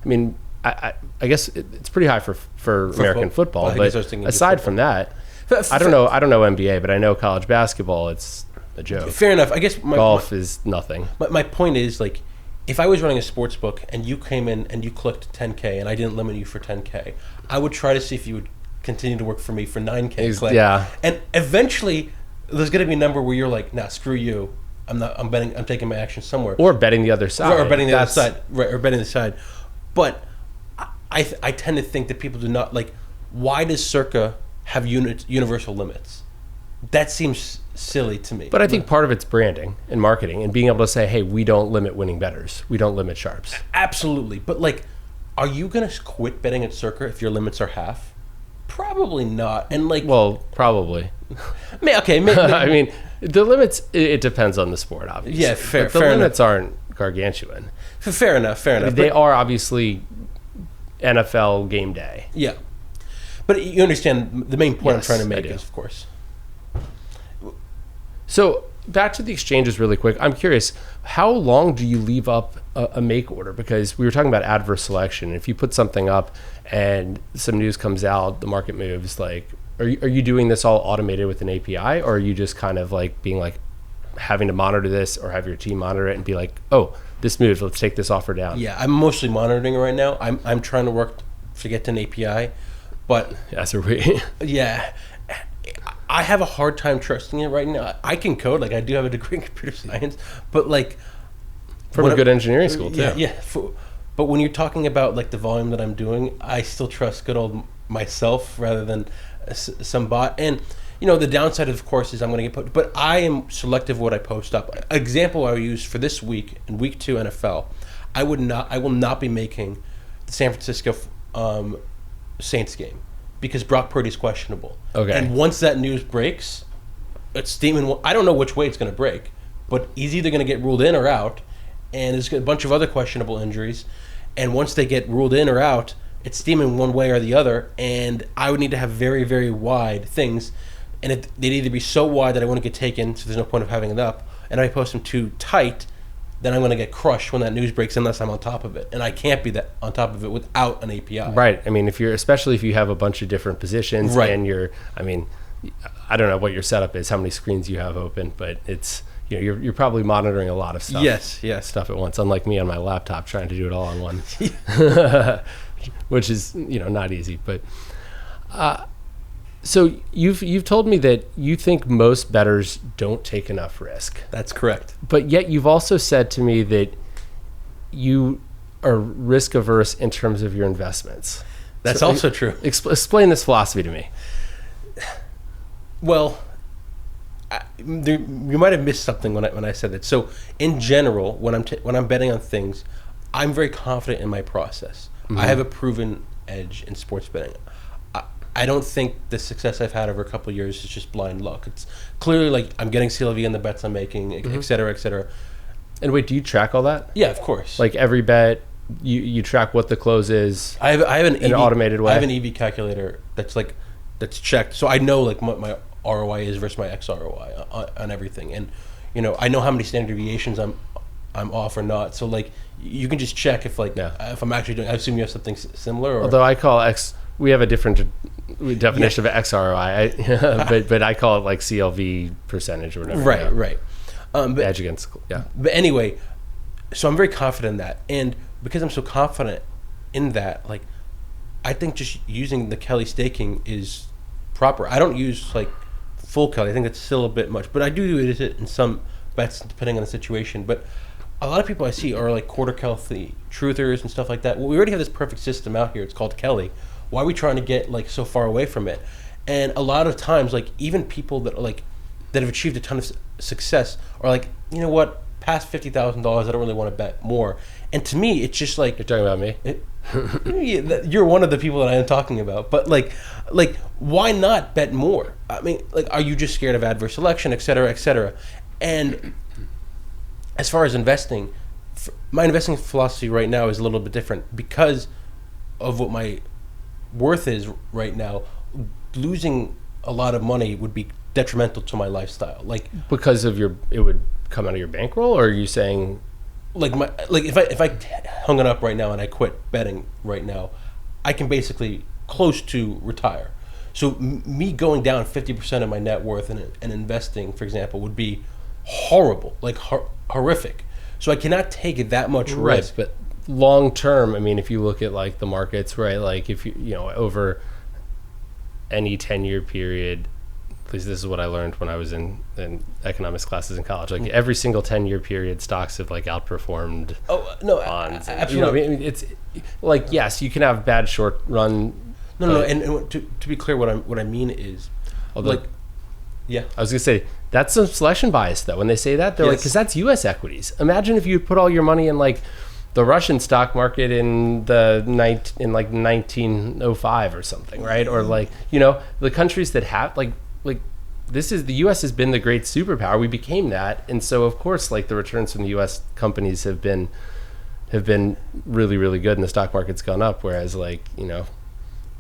I mean, I guess it's pretty high for American football, but aside from that, I don't know NBA, but I know college basketball. It's a joke. Fair enough. I guess golf is nothing. My point is, like, if I was running a sports book and you came in and you clicked 10K and I didn't limit you for 10K, I would try to see if you would continue to work for me for 9K. Click. Yeah. And eventually, there's going to be a number where you're like, nah, screw you. I'm betting. I'm taking my action somewhere. Or betting the other side. Or betting the other side. Right. Or betting the side. But I tend to think that people do not like. Why does Circa have universal limits? That seems silly to me. But I think part of it's branding and marketing and being able to say, "Hey, we don't limit winning bettors. We don't limit sharps." Absolutely. But like, are you gonna quit betting at Circa if your limits are half? Probably not. And like, well, probably. Okay. I mean, the limits. It depends on the sport, obviously. Yeah, fair. But the limits aren't gargantuan. Fair enough. I mean, they are obviously NFL game day. Yeah. But you understand the main point I'm trying to make is, of course. So back to the exchanges really quick. I'm curious, how long do you leave up a make order? Because we were talking about adverse selection. If you put something up and some news comes out, the market moves, like, are you doing this all automated with an API, or are you just kind of like being like having to monitor this or have your team monitor it and be like, oh, this moved, let's take this offer down? Yeah, I'm mostly monitoring it right now. I'm trying to work to get to an API, but as are we. Yeah, I have a hard time trusting it right now. I can code, like I do have a degree in computer science, but like from a good engineering school too. Yeah. But when you're talking about like the volume that I'm doing, I still trust good old myself rather than some bot. And you know, the downside, of course, is I'm going to get put. But I am selective what I post up. Example I will use for this week in week 2 NFL, I will not be making the San Francisco Saints game because Brock Purdy's questionable. Okay. And once that news breaks, it's steaming. I don't know which way it's going to break, but he's either going to get ruled in or out, and there's a bunch of other questionable injuries. And once they get ruled in or out, it's steaming one way or the other. And I would need to have very, very wide things. And they'd either be so wide that I wouldn't get taken, so there's no point of having it up. And if I post them too tight, then I'm going to get crushed when that news breaks unless I'm on top of it. And I can't be that on top of it without an API. Right. I mean, especially if you have a bunch of different positions, right, and I don't know what your setup is, how many screens you have open, but it's, you're probably monitoring a lot of stuff. Yes. Stuff at once, unlike me on my laptop trying to do it all on one, which is, not easy. But so you've told me that you think most bettors don't take enough risk. That's correct. But yet you've also said to me that you are risk averse in terms of your investments. That's also true. Explain this philosophy to me. Well, you might have missed something when I said that. So in general, when I'm betting on things, I'm very confident in my process. Mm-hmm. I have a proven edge in sports betting. I don't think the success I've had over a couple of years is just blind luck. It's clearly like I'm getting CLV in the bets I'm making, mm-hmm, et cetera, et cetera. And wait, do you track all that? Yeah, of course. Like every bet, you track what the close is. I have an in an automated way. I have an EV calculator that's checked, so I know like what my ROI is versus my XROI on everything, and I know how many standard deviations I'm off or not. So like you can just check if if I'm actually doing. I assume you have something similar. Or? Although I call we have a different definition of XROI, but I call it like CLV percentage or whatever. Right. But edge against, yeah. But anyway, so I'm very confident in that, and because I'm so confident in that, like I think just using the Kelly staking is proper. I don't use like full Kelly. I think it's still a bit much, but I do it in some bets depending on the situation. But a lot of people I see are like quarter Kelly truthers and stuff like that. Well, we already have this perfect system out here. It's called Kelly. Why are we trying to get like so far away from it? And a lot of times, like even people that are like that have achieved a ton of success are like, you know what, past $50,000, I don't really want to bet more. And to me, it's just like You're talking about me. You're one of the people that I am talking about. But like, why not bet more? I mean, like, are you just scared of adverse selection, et cetera, et cetera? And as far as investing, my investing philosophy right now is a little bit different because of what my worth is right now. Losing a lot of money would be detrimental to my lifestyle. Like Because of it would come out of your bankroll, or are you saying if I hung it up right now and I quit betting right now, I can basically close to retire. So me going down 50% of my net worth and investing, for example, would be horrible, like horrific. So I cannot take that much risk. But long term, I mean, if you look at like the markets, right? Like if you know, over any 10-year period, at least this is what I learned when I was in economics classes in college. Like every single 10-year period, stocks have like outperformed bonds. Absolutely. I mean, it's like, yes, you can have bad short run. No. And to be clear, what I mean is, Although, yeah. I was gonna say that's some selection bias though. When they say that, they're like, because that's U.S. equities. Imagine if you put all your money in like the Russian stock market in 1905 or something, right? Or like, you know, the countries that have like this is the U.S. has been the great superpower. We became that, and so of course, like the returns from the U.S. companies have been really, really good, and the stock market's gone up. Whereas, like, you know,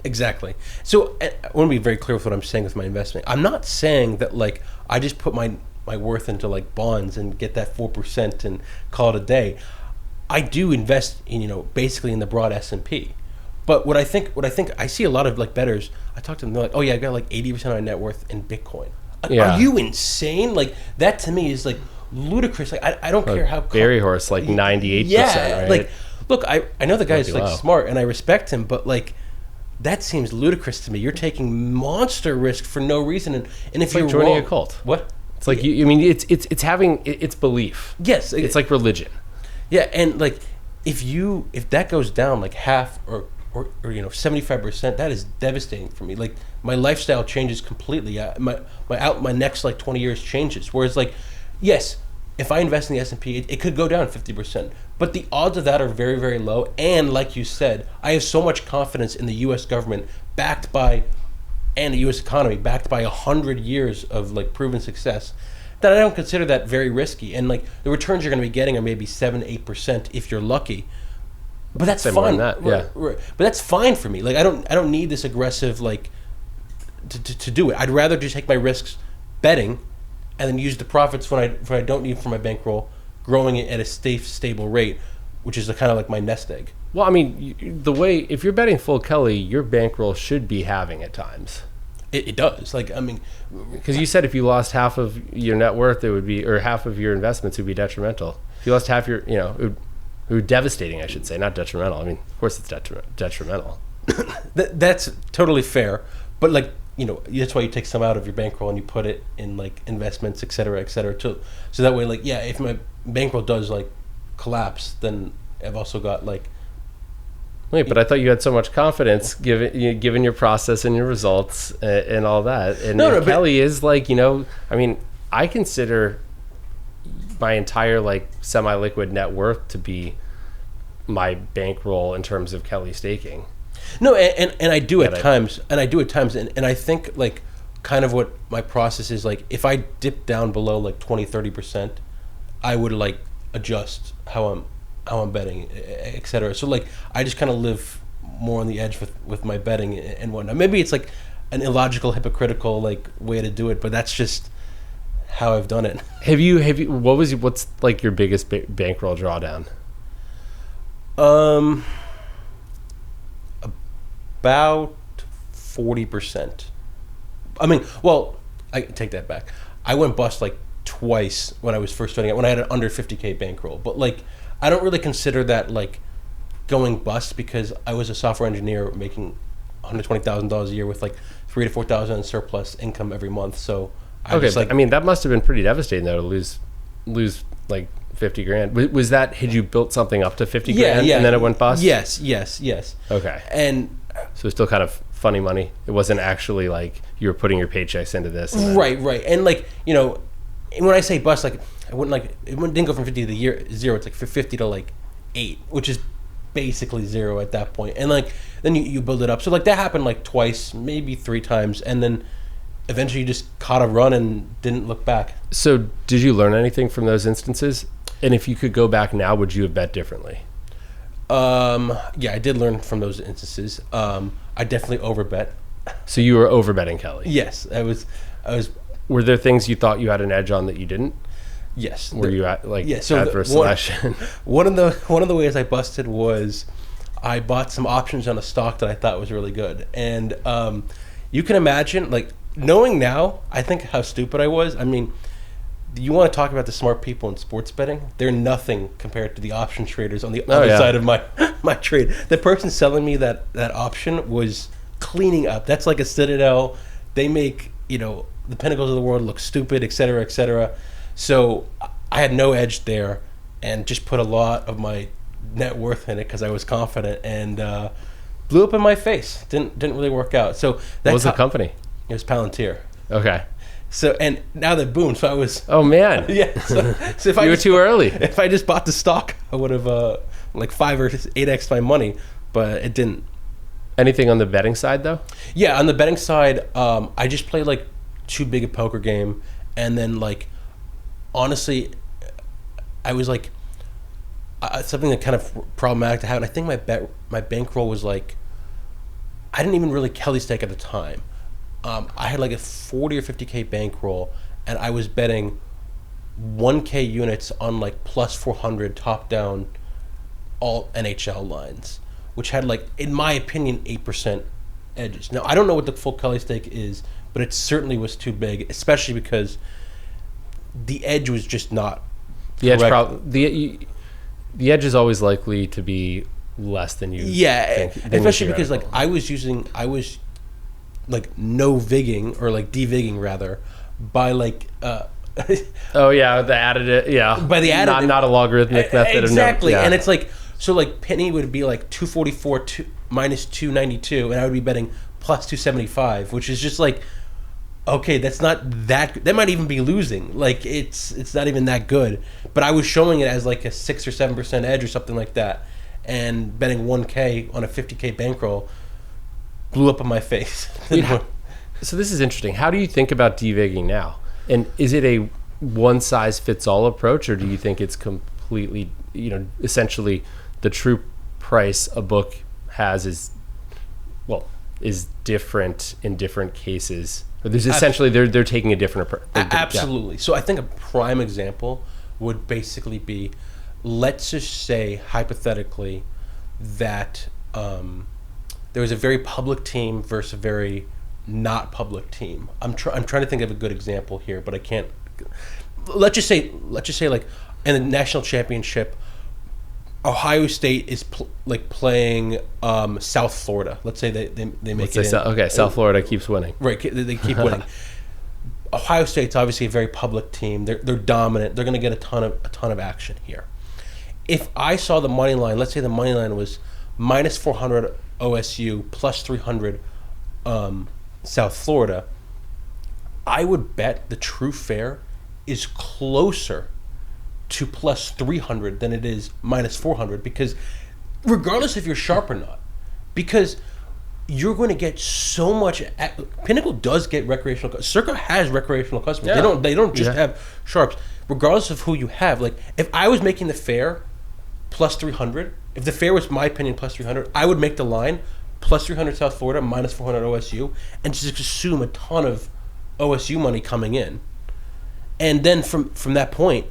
exactly. So I want to be very clear with what I'm saying with my investment. I'm not saying that like I just put my worth into like bonds and get that 4% and call it a day. I do invest in, you know, basically in the broad S&P. But what I think I see a lot of like bettors, I talk to them, they're like, oh yeah, I got like 80% of my net worth in Bitcoin. Yeah. Are you insane? Like that to me is like ludicrous. Like I don't care how Berry horse like 98%. Yeah, right? like look, I know the guy's like low. smart and I respect him, but like that seems ludicrous to me. You're taking monster risk for no reason, and if it's you're like joining wrong, a cult. What? It's like I mean, it's having it's belief. Yes, It's like religion. yeah, and like if that goes down like half or you know 75%, that is devastating for me. Like my lifestyle changes completely. My next like 20 years changes. Whereas like, yes, if I invest in the S&P, it could go down 50%, but the odds of that are very, very low. And like you said, I have so much confidence in the U.S. government and the U.S. economy backed by 100 years of like proven success, that I don't consider that very risky. And like the returns you're going to be getting are maybe 7-8% if you're lucky. But that's Say more fine. than that, yeah. Right. But that's fine for me. Like I don't need this aggressive like to do it. I'd rather just take my risks betting, and then use the profits when I don't need for my bankroll, growing it at a stable rate, which is kind of like my nest egg. Well, I mean, the way if you're betting full Kelly, your bankroll should be halving at times. It does. Like I mean, because you said if you lost half of your net worth, it would be, or half of your investments would be detrimental. If you lost half your, you know, it would devastating, I should say, not detrimental. I mean, of course it's detrimental. That's totally fair. But like, you know, that's why you take some out of your bankroll and you put it in like investments, et cetera, too. So that way, like, yeah, if my bankroll does like collapse, then I've also got like. Wait, but I thought you had so much confidence given your process and your results and all that. And no, Kelly is like, you know, I mean, I consider my entire like semi-liquid net worth to be my bankroll in terms of Kelly staking. No, and I do at times, and I think like kind of what my process is like. If I dip down below like 20-30%, I would like adjust how I'm betting, et cetera. So like I just kind of live more on the edge with my betting and whatnot. Maybe it's like an illogical, hypocritical like way to do it, but that's just how I've done it. Have you what's like your biggest bankroll drawdown? About 40%. I mean, well, I take that back. I went bust like twice when I was first starting out, when I had an under 50K bankroll. But like, I don't really consider that like going bust because I was a software engineer making $120,000 a year with like $3,000 to $4,000 in surplus income every month. So I Okay, was like, I mean, that must have been pretty devastating though, to lose like 50 grand. Was that, had you built something up to 50 grand and then it went bust? Yes. Okay. And So it's still kind of funny money. It wasn't actually like you were putting your paychecks into this. And then- right. And like, you know, when I say bust, like didn't go from 50 to the year 0. It's like 50 to like 8, which is basically 0 at that point. And like, then you build it up. So like that happened like twice, maybe 3 times. And then eventually you just caught a run and didn't look back. So did you learn anything from those instances? And if you could go back now, would you have bet differently? Yeah, I did learn from those instances. I definitely overbet. So you were overbetting Kelly. Yes, I was. Were there things you thought you had an edge on that you didn't? Yes. Were you at like so adverse selection? One of the ways I busted was I bought some options on a stock that I thought was really good, and you can imagine, like, knowing now, I think how stupid I was. I mean, you want to talk about the smart people in sports betting? They're nothing compared to the option traders on the other side of my trade. The person selling me that option was cleaning up. That's like a Citadel. They make, you know, the pinnacles of the world look stupid, et cetera, et cetera. So I had no edge there, and just put a lot of my net worth in it because I was confident, and blew up in my face. Didn't really work out. So that's What was the company? It was Palantir. Okay. So, and now that boom, so I was. Oh man. Yeah. So if You were too early. If I just bought the stock, I would have like 5 or 8x my money, but it didn't. Anything on the betting side though? Yeah, on the betting side, I just played like too big a poker game, and then like, honestly, I was like, something that kind of problematic to have. And I think my bankroll was like, I didn't even really Kelly stake at the time. I had like a 40 or 50K bankroll, and I was betting 1K units on like plus 400 top down all NHL lines, which had like, in my opinion, 8% edges. Now I don't know what the full Kelly stake is, but it certainly was too big, especially because the edge was just not The edge correct. the edge is always likely to be less than you think, than especially you because like theoretical. I was like Novigging, or like Devigging rather, by like Oh yeah, the additive, yeah. By the additive, not a logarithmic method exactly. of no, yeah. And it's like, so like penny would be like 244 minus 292, and I would be betting plus 275, which is just like, okay, that's not that. That might even be losing. Like it's not even that good. But I was showing it as like a 6 or 7% edge or something like that, and betting 1K on a 50K bankroll blew up in my face. Yeah. So this is interesting. How do you think about devigging now? And is it a one size fits all approach, or do you think it's completely, you know, essentially the true price a book has is different in different cases? But there's essentially they're taking a different approach. Absolutely. So I think a prime example would basically be, let's just say hypothetically that there was a very public team versus a very not public team. I'm trying to think of a good example here, but I can't. Let's just say like in the national championship, Ohio State is playing South Florida. Let's say they make it. Okay, South Florida keeps winning. Right, they keep winning. Ohio State's obviously a very public team. They're dominant. They're going to get a ton of action here. If I saw the money line, let's say the money line was minus 400 OSU, plus 300 South Florida, I would bet the true fair is closer to plus 300 than it is minus 400, because regardless if you're sharp or not, because you're going to get so much. Pinnacle does get recreational. Circa has recreational customers. Yeah. They don't just have sharps. Regardless of who you have, like if I was making the fair plus 300, if the fair was my opinion plus 300, I would make the line plus 300 South Florida, minus 400 OSU, and just assume a ton of OSU money coming in. And then from that point,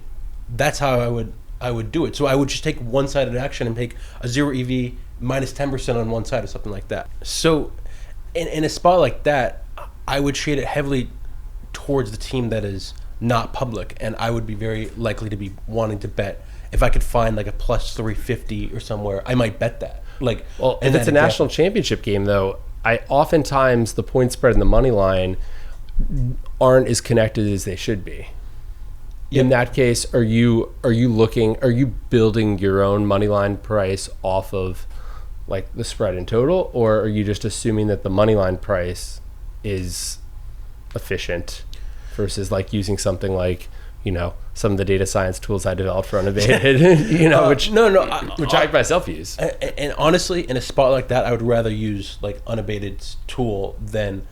that's how I would do it. So I would just take one-sided action and take a 0 EV minus 10% on one side or something like that. So in a spot like that, I would shade it heavily towards the team that is not public, and I would be very likely to be wanting to bet. If I could find like a plus 350 or somewhere, I might bet that. Like, well, if it's a national championship game, though, oftentimes the point spread and the money line aren't as connected as they should be. Yep. In that case, are you building your own money line price off of like the spread in total, or are you just assuming that the money line price is efficient versus like using something like, you know, some of the data science tools I developed for unabated, you know, which I myself use. And honestly, in a spot like that, I would rather use like unabated's tool than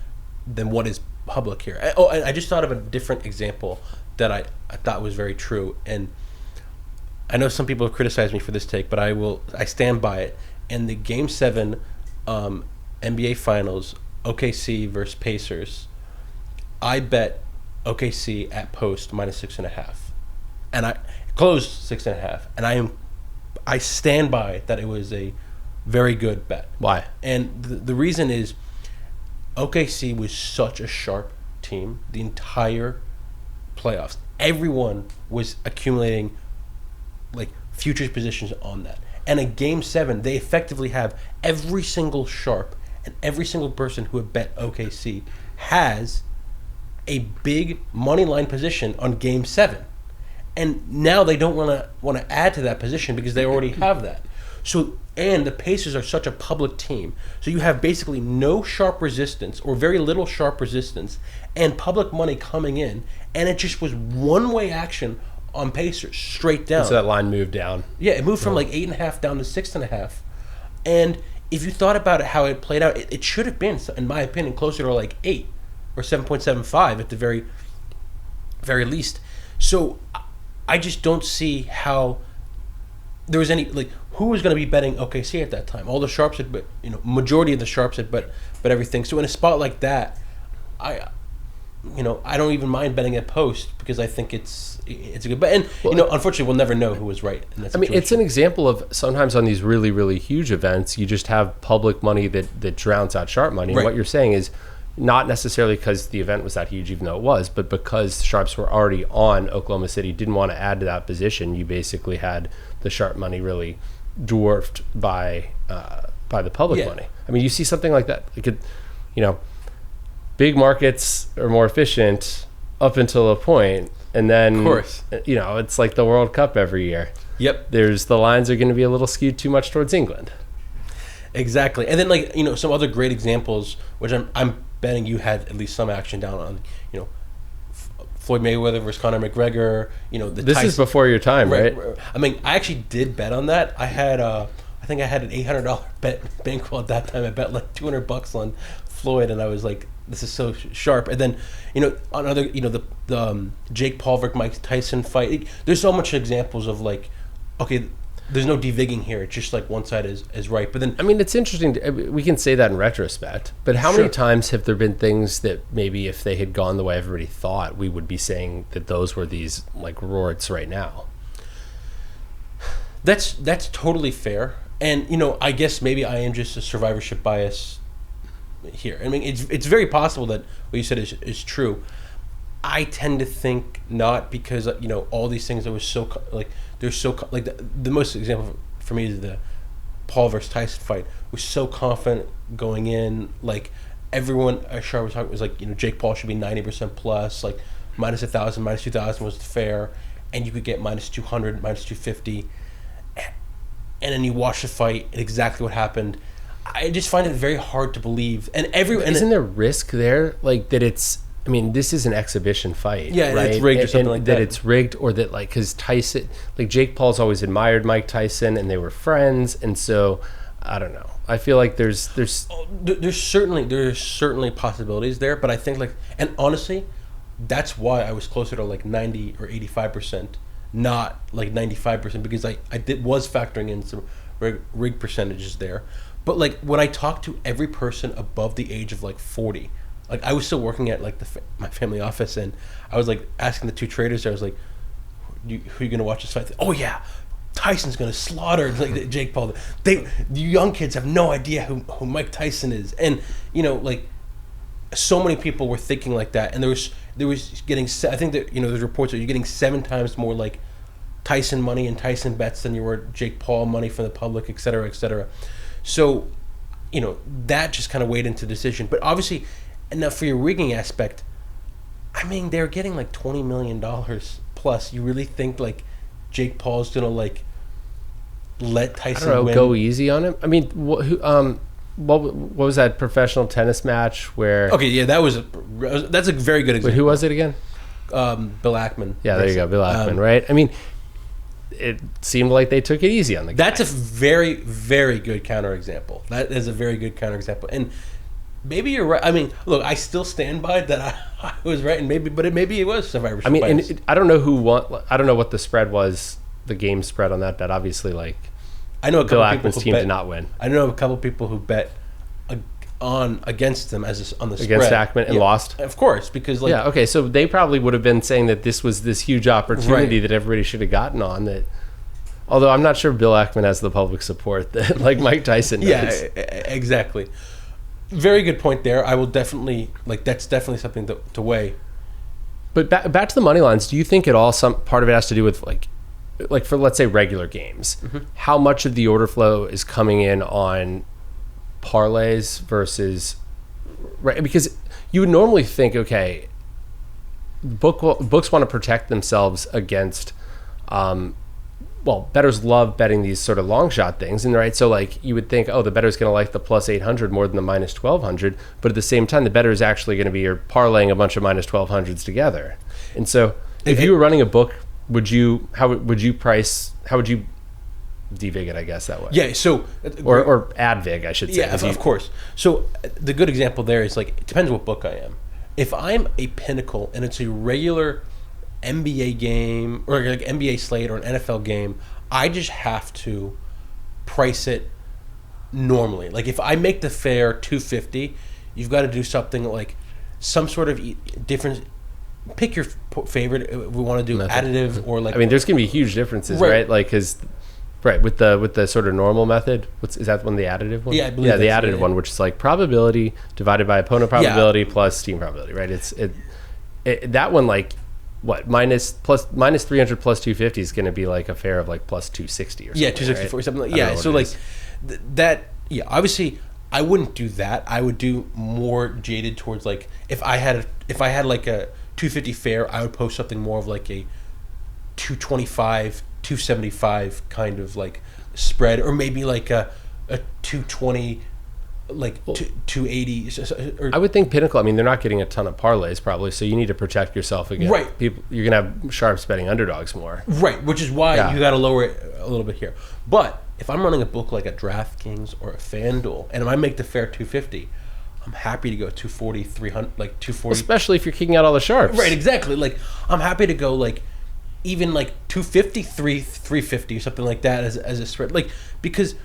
what is public here. And I just thought of a different example that I thought was very true. And I know some people have criticized me for this take, but I stand by it. In the Game 7 NBA Finals, OKC versus Pacers, I bet OKC at post -6.5, and I closed 6.5, and I stand by that it was a very good bet. Why? And the reason is OKC was such a sharp team the entire playoffs. Everyone was accumulating like futures positions on that. And in Game 7, they effectively have every single sharp and every single person who had bet OKC has a big money line position on Game 7. And now they don't want to add to that position because they already have that. So, and the Pacers are such a public team. So you have basically no sharp resistance or very little sharp resistance and public money coming in. And it just was one-way action on Pacers straight down. So that line moved down. Yeah, it moved from like 8.5 down to 6.5. And if you thought about it, how it played out, it should have been, in my opinion, closer to like 8 or 7.75 at the very, very least. So I just don't see how there was any, like, who was going to be betting OKC at that time? All the sharps had bet, you know, majority of the sharps had bet everything. So in a spot like that, I don't even mind betting at post because I think it's a good bet. And, unfortunately, we'll never know who was right in that situation. I mean, it's an example of sometimes on these really, really huge events, you just have public money that drowns out sharp money. Right. And what you're saying is not necessarily because the event was that huge, even though it was, but because sharps were already on Oklahoma City, didn't want to add to that position, you basically had the sharp money really dwarfed by the public money. I mean, you see something like that. Big markets are more efficient up until a point, and then, of course, it's like the World Cup every year. Yep. The lines are going to be a little skewed too much towards England. Exactly. And then, some other great examples, which I'm betting you had at least some action down on, Floyd Mayweather versus Conor McGregor, This is before your time, right? I mean, I actually did bet on that. I had, I think I had an $800 bet bankroll at that time. I bet like $200 on Floyd, and I was like, this is so sharp. And then, on other, the Jake Paul versus Mike Tyson fight, there's so much examples of like, okay, there's no devigging here. It's just like one side is right. But then, I mean, it's interesting. We can say that in retrospect, but how many times have there been things that maybe if they had gone the way everybody thought, we would be saying that those were these like rorts right now? That's totally fair. And, I guess maybe I am just a survivorship bias here. I mean, it's very possible that what you said is true. I tend to think not, because all these things that was so like they're so like the most example for me is the Paul versus Tyson fight. Was so confident going in, like everyone Sharp was talking was like Jake Paul should be 90% plus, like -1,000, -2,000 was fair, and you could get -200, -250, and then you watch the fight and exactly what happened. I just find it very hard to believe. And isn't there risk there, like that it's? I mean, this is an exhibition fight. Yeah, right? It's rigged or something like that. That it's rigged, or that like because Tyson, like Jake Paul's always admired Mike Tyson, and they were friends, and so I don't know. I feel like there's certainly possibilities there, but I think and honestly, that's why I was closer to like 90 or 85%, not like 95%, because I was factoring in some rig percentages there. But like when I talked to every person above the age of like 40. Like I was still working at like my family office, and I was like asking the two traders there, I was like, who are you going to watch this fight? Oh yeah, Tyson's going to slaughter like Jake Paul. The young kids have no idea who Mike Tyson is. And like so many people were thinking like that, and there there was getting. I think that there's reports that you're getting 7 times more like Tyson money and Tyson bets than you were Jake Paul money from the public, et cetera, et cetera. So, that just kind of weighed into the decision. But obviously, and now for your rigging aspect, I mean, they're getting like $20 million plus. You really think like Jake Paul's gonna like let Tyson win? Go easy on him? I mean, what was that professional tennis match where? Okay, yeah, that's a very good example. Wait, who was it again? Bill Ackman. Yeah, there you go, Bill Ackman, right? I mean, it seemed like they took it easy on the guy. That's a very, very good counterexample. That is a very good counterexample. And maybe you're right. I mean, look, I still stand by that I was right, and maybe it was survivorship. I mean, bias. and I don't know who won. I don't know what the spread was, the game spread on that bet. Obviously, like, I know a couple Bill people Ackman's who team bet, did not win. I know a couple people who bet against them on the spread Against Ackman and lost. Of course, because like okay, so they probably would have been saying that this was this huge opportunity that everybody should have gotten on. That, although I'm not sure Bill Ackman has the public support that like Mike Tyson does. Yeah, exactly. Very good point there. I will definitely that's definitely something to weigh. But back to the money lines. Do you think at all some part of it has to do with like for, let's say, regular games? Mm-hmm. How much of the order flow is coming in on parlays versus, right? Because you would normally think, okay, books want to protect themselves against, bettors love betting these sort of long shot things, and right, so like you would think, oh, the bettor's going to like the plus 800 more than the minus 1200, but at the same time, the bettor is actually going to be parlaying a bunch of minus 1200s together. And so, if you were running a book, how would you Devig it, I guess, that way? Yeah, so or add vig, I should say. Yeah, of course. So the good example there is like, it depends what book I am. If I'm a Pinnacle and it's a regular NBA game or like NBA slate or an NFL game, I just have to price it normally. Like if I make the fair 250, you've got to do something like some sort of different. Pick your favorite. We want to do additive or like. I mean, there's going to be huge differences, right? Like, because with the sort of normal method, is that one the additive one? Yeah, I believe the additive one, which is like probability divided by opponent probability plus team probability, right? It that one, like what minus 300 plus 250 is going to be like a fair of like plus 260 or something. Yeah, 264 right? something like yeah. So like that. Yeah, obviously I wouldn't do that. I would do more jaded towards like if I had like a 250 fair, I would post something more of like a 225, 275 kind of like spread, or maybe like a 220, like 280. Or, I would think Pinnacle. I mean, they're not getting a ton of parlays probably, so you need to protect yourself against right. people. You're gonna have sharps betting underdogs more, right? Which is why you got to lower it a little bit here. But if I'm running a book like a DraftKings or a FanDuel, and I make the fair 250. I'm happy to go 240, 300, like 240. Especially if you're kicking out all the sharps. Right, exactly. Like, I'm happy to go, like, even, like, 250, 350, or something like that as a spread. Like, because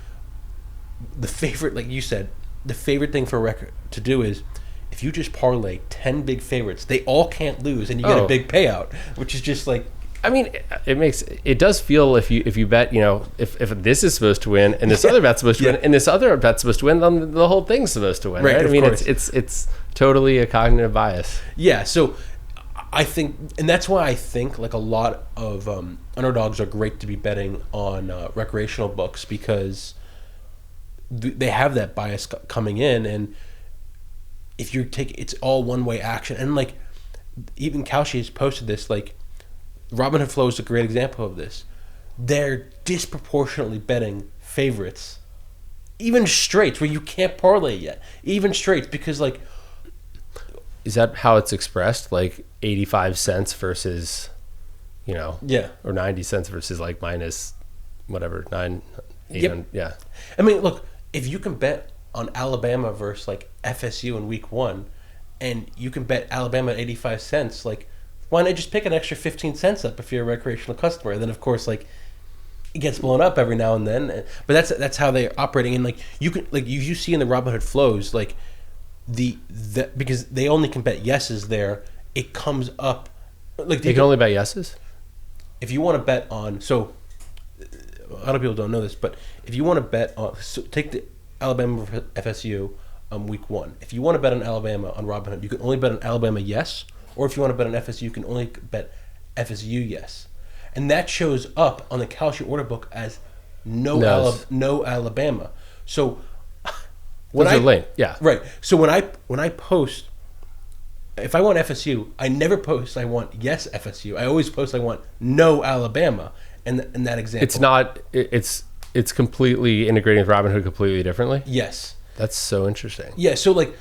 the favorite, like you said, the favorite thing for a record to do is if you just parlay 10 big favorites, they all can't lose, and you get a big payout, which is just, like... I mean, it does feel if you bet, if this is supposed to win and this other bet's supposed to win and this other bet's supposed to win, then the whole thing's supposed to win, right? I mean, it's totally a cognitive bias. Yeah, so I think, and that's why I think like a lot of underdogs are great to be betting on recreational books, because they have that bias coming in, and if you take it's all one way action, and like even Kalshi has posted this, like. Robinhood Flow is a great example of this. They're disproportionately betting favorites, even straights where you can't parlay yet. Even straights, because like, is that how it's expressed? Like 85 cents versus, or 90 cents versus like minus whatever 800. Yep. Yeah. I mean, look, if you can bet on Alabama versus like FSU in week 1, and you can bet Alabama at 85 cents, like. Why not just pick an extra 15 cents up if you're a recreational customer? And then, of course, like it gets blown up every now and then. But that's how they're operating. And like you can you see in the Robinhood flows, like the because they only can bet yeses there. It comes up like they can only bet yeses. If you want to bet on, so a lot of people don't know this, but if you want to bet on, so take the Alabama FSU week 1. If you want to bet on Alabama on Robinhood, you can only bet on Alabama yes or if you want to bet on FSU, you can only bet FSU yes. And that shows up on the Kalshi order book as no Alabama. So when those are linked, yeah. Right. So when I post, if I want FSU, I never post I want yes FSU. I always post I want no Alabama. In that example, It's not. It's completely integrating with Robinhood completely differently. yes. That's so interesting. Yeah. So like,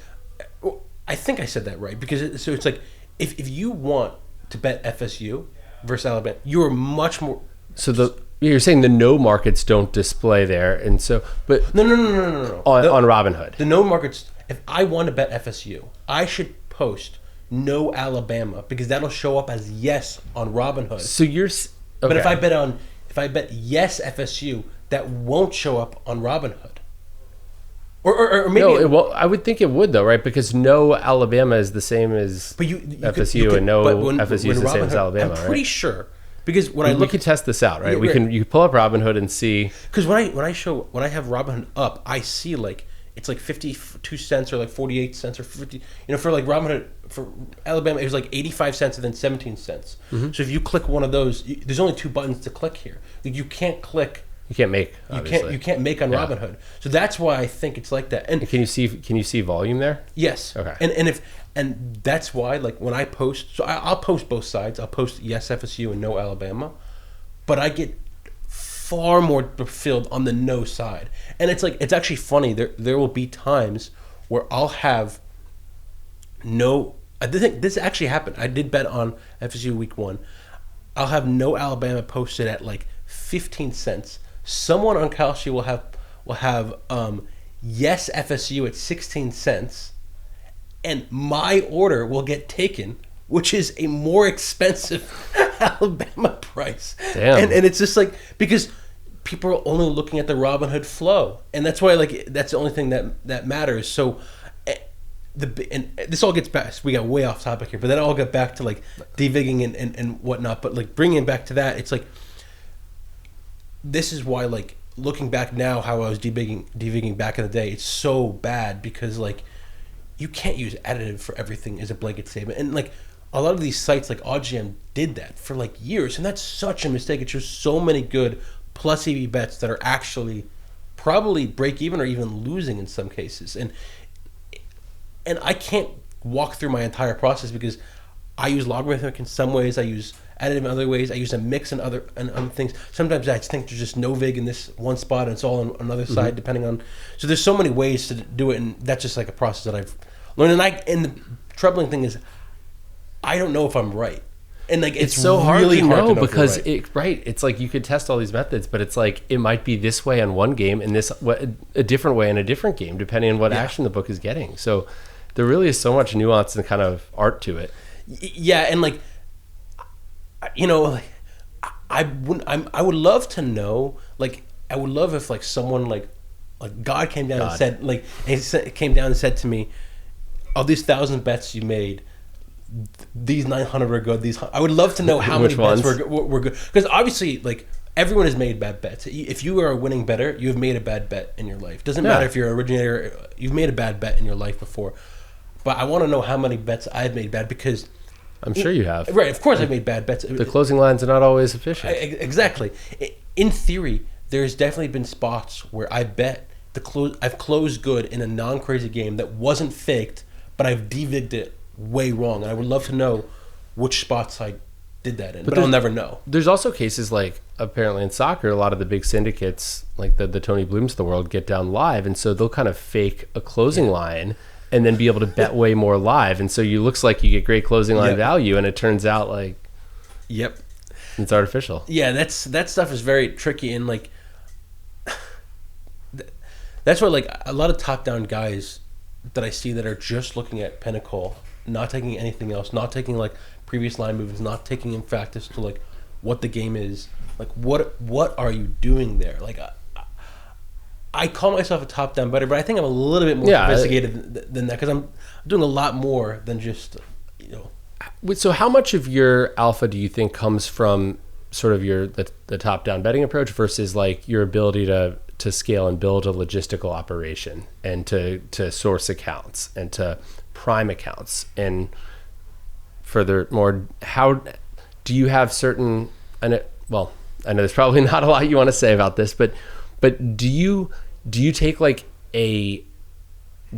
I think I said that right because it's like if you want to bet FSU versus Alabama, you're much more. So you're saying the no markets don't display there, and so but No. on Robinhood. The no markets. If I want to bet FSU, I should post no Alabama because that'll show up as yes on Robinhood. So you're. But Okay. if I bet yes FSU, that won't show up on Robinhood. Or maybe No, well, I would think it would though, right? Because no Alabama is the same as but you FSU, could, and no but FSU is the same as Robinhood, Alabama, I'm pretty right? sure because when I We look could test this out, right? Yeah, right. You pull up Robinhood and see. because when I have Robinhood up, I see like it's like 52 cents or like 48 cents or 50. For like Robinhood for Alabama, it was like 85 cents and then 17 cents. Mm-hmm. So if you click one of those, there's only 2 buttons to click here. Like, you can't click. You can't make. Obviously. You can't make on Yeah. Robinhood. So that's why I think it's like that. And Can you see volume there? yes. Okay. And that's why like when I post, so I'll post both sides. I'll post yes FSU and no Alabama, but I get far more fulfilled on the no side. And it's like it's actually funny. There will be times where I'll have no. I think this actually happened. I did bet on FSU week 1. I'll have no Alabama posted at like 15 cents. Someone on Kalshi will have yes FSU at 16 cents, and my order will get taken, which is a more expensive Alabama price. Damn. And it's just like because people are only looking at the Robinhood flow, and that's why like that's the only thing that matters. So. And this all gets back. We got way off topic here, but then I'll get back to like devigging and whatnot. But like bringing it back to that, it's like this is why like looking back now, how I was devigging back in the day, it's so bad because like you can't use additive for everything as a blanket statement, and like a lot of these sites like OddsJam did that for like years, and that's such a mistake. It's just so many good plus EV bets that are actually probably break even or even losing in some cases, and I can't walk through my entire process because I use logarithmic in some ways, I use additive in other ways, I use a mix in other things. Sometimes I think there's just Novig in this one spot and it's all on another side depending on. So there's so many ways to do it, and that's just like a process that I've learned. And the troubling thing is, I don't know if I'm right. And like it's so really hard to know if because you're right. it's like you could test all these methods, but it's like it might be this way on one game and a different way in a different game depending on what action the book is getting. So there really is so much nuance and kind of art to it. Yeah, and like like I would love to know, like I would love if like someone like God came down and said like came down and said to me, of these 1,000 bets you made, these 900 were good. I would love to know how many bets were good, because obviously like everyone has made bad bets. If you are a winning bettor, you have made a bad bet in your life. Doesn't matter if you're an originator, you've made a bad bet in your life before. But I want to know how many bets I've made bad, because I'm sure you have. Right, of course I've made bad bets. The closing lines are not always efficient. Exactly. In theory, there's definitely been spots where I bet I've closed good in a non-crazy game that wasn't faked, but I've devigged it way wrong. And I would love to know which spots I did that in, but I'll never know. There's also cases like apparently in soccer, a lot of the big syndicates, like the Tony Blooms of the world, get down live, and so they'll kind of fake a closing line and then be able to bet way more live, and so you looks like you get great closing line value, and it turns out like it's artificial. Yeah, that stuff is very tricky, and like that's why like a lot of top-down guys that I see that are just looking at Pinnacle, not taking anything else, not taking like previous line movements, not taking in fact as to like what the game is, like what are you doing there? Like I call myself a top-down bettor, but I think I'm a little bit more sophisticated than that, because I'm doing a lot more than just So how much of your alpha do you think comes from sort of the top-down betting approach versus like your ability to scale and build a logistical operation and to source accounts and to prime accounts? And furthermore, how do you have certain? I know there's probably not a lot you want to say about this, but do you take like a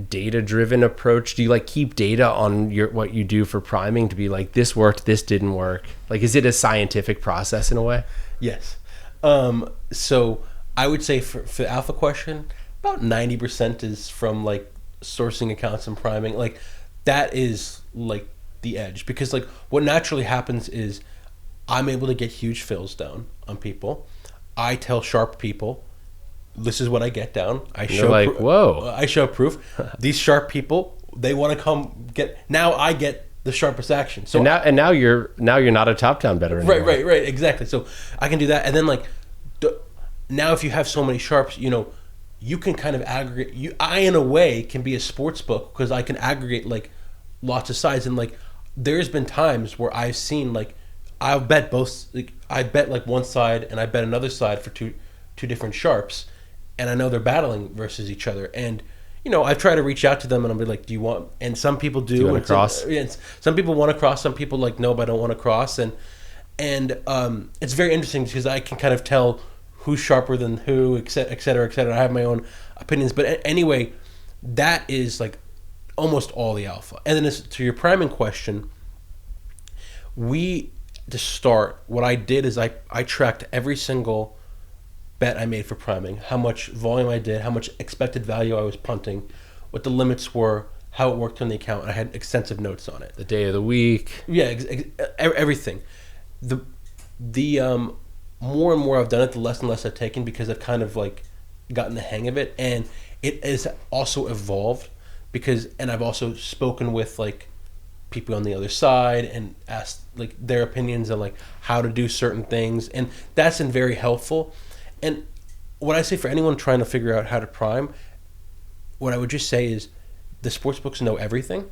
data-driven approach? Do you like keep data on what you do for priming to be like, this worked, this didn't work? Like, is it a scientific process in a way? Yes. So I would say for the alpha question, about 90% is from like sourcing accounts and priming. Like that is like the edge, because like what naturally happens is I'm able to get huge fills down on people. I tell sharp people, this is what I get down. I show like, whoa. I show proof. These sharp people, they want to come get. Now I get the sharpest action. So now you're not a top-down bettor anymore. Right, exactly. So I can do that, and then like now if you have so many sharps, you can kind of aggregate. I in a way can be a sports book because I can aggregate like lots of sides, and like there's been times where I've seen like I'll bet both. Like, I bet like one side and I bet another side for two different sharps. And I know they're battling versus each other. And, I've tried to reach out to them and I'll be like, do you want, and some people do. You want to cross? Some people want to cross. Some people like, nope, I don't want to cross. And it's very interesting because I can kind of tell who's sharper than who, et cetera, et cetera. I have my own opinions. But anyway, that is like almost all the alpha. And then to your priming question, to start, what I did is I tracked every single bet I made for priming, how much volume I did, how much expected value I was punting, what the limits were, how it worked on the account. And I had extensive notes on it. The day of the week. Yeah, everything. The more and more I've done it, the less and less I've taken because I've kind of like gotten the hang of it. And it has also evolved and I've also spoken with like people on the other side and asked like their opinions on like how to do certain things. And that's been very helpful. And what I say for anyone trying to figure out how to prime, what I would just say is the sports books know everything,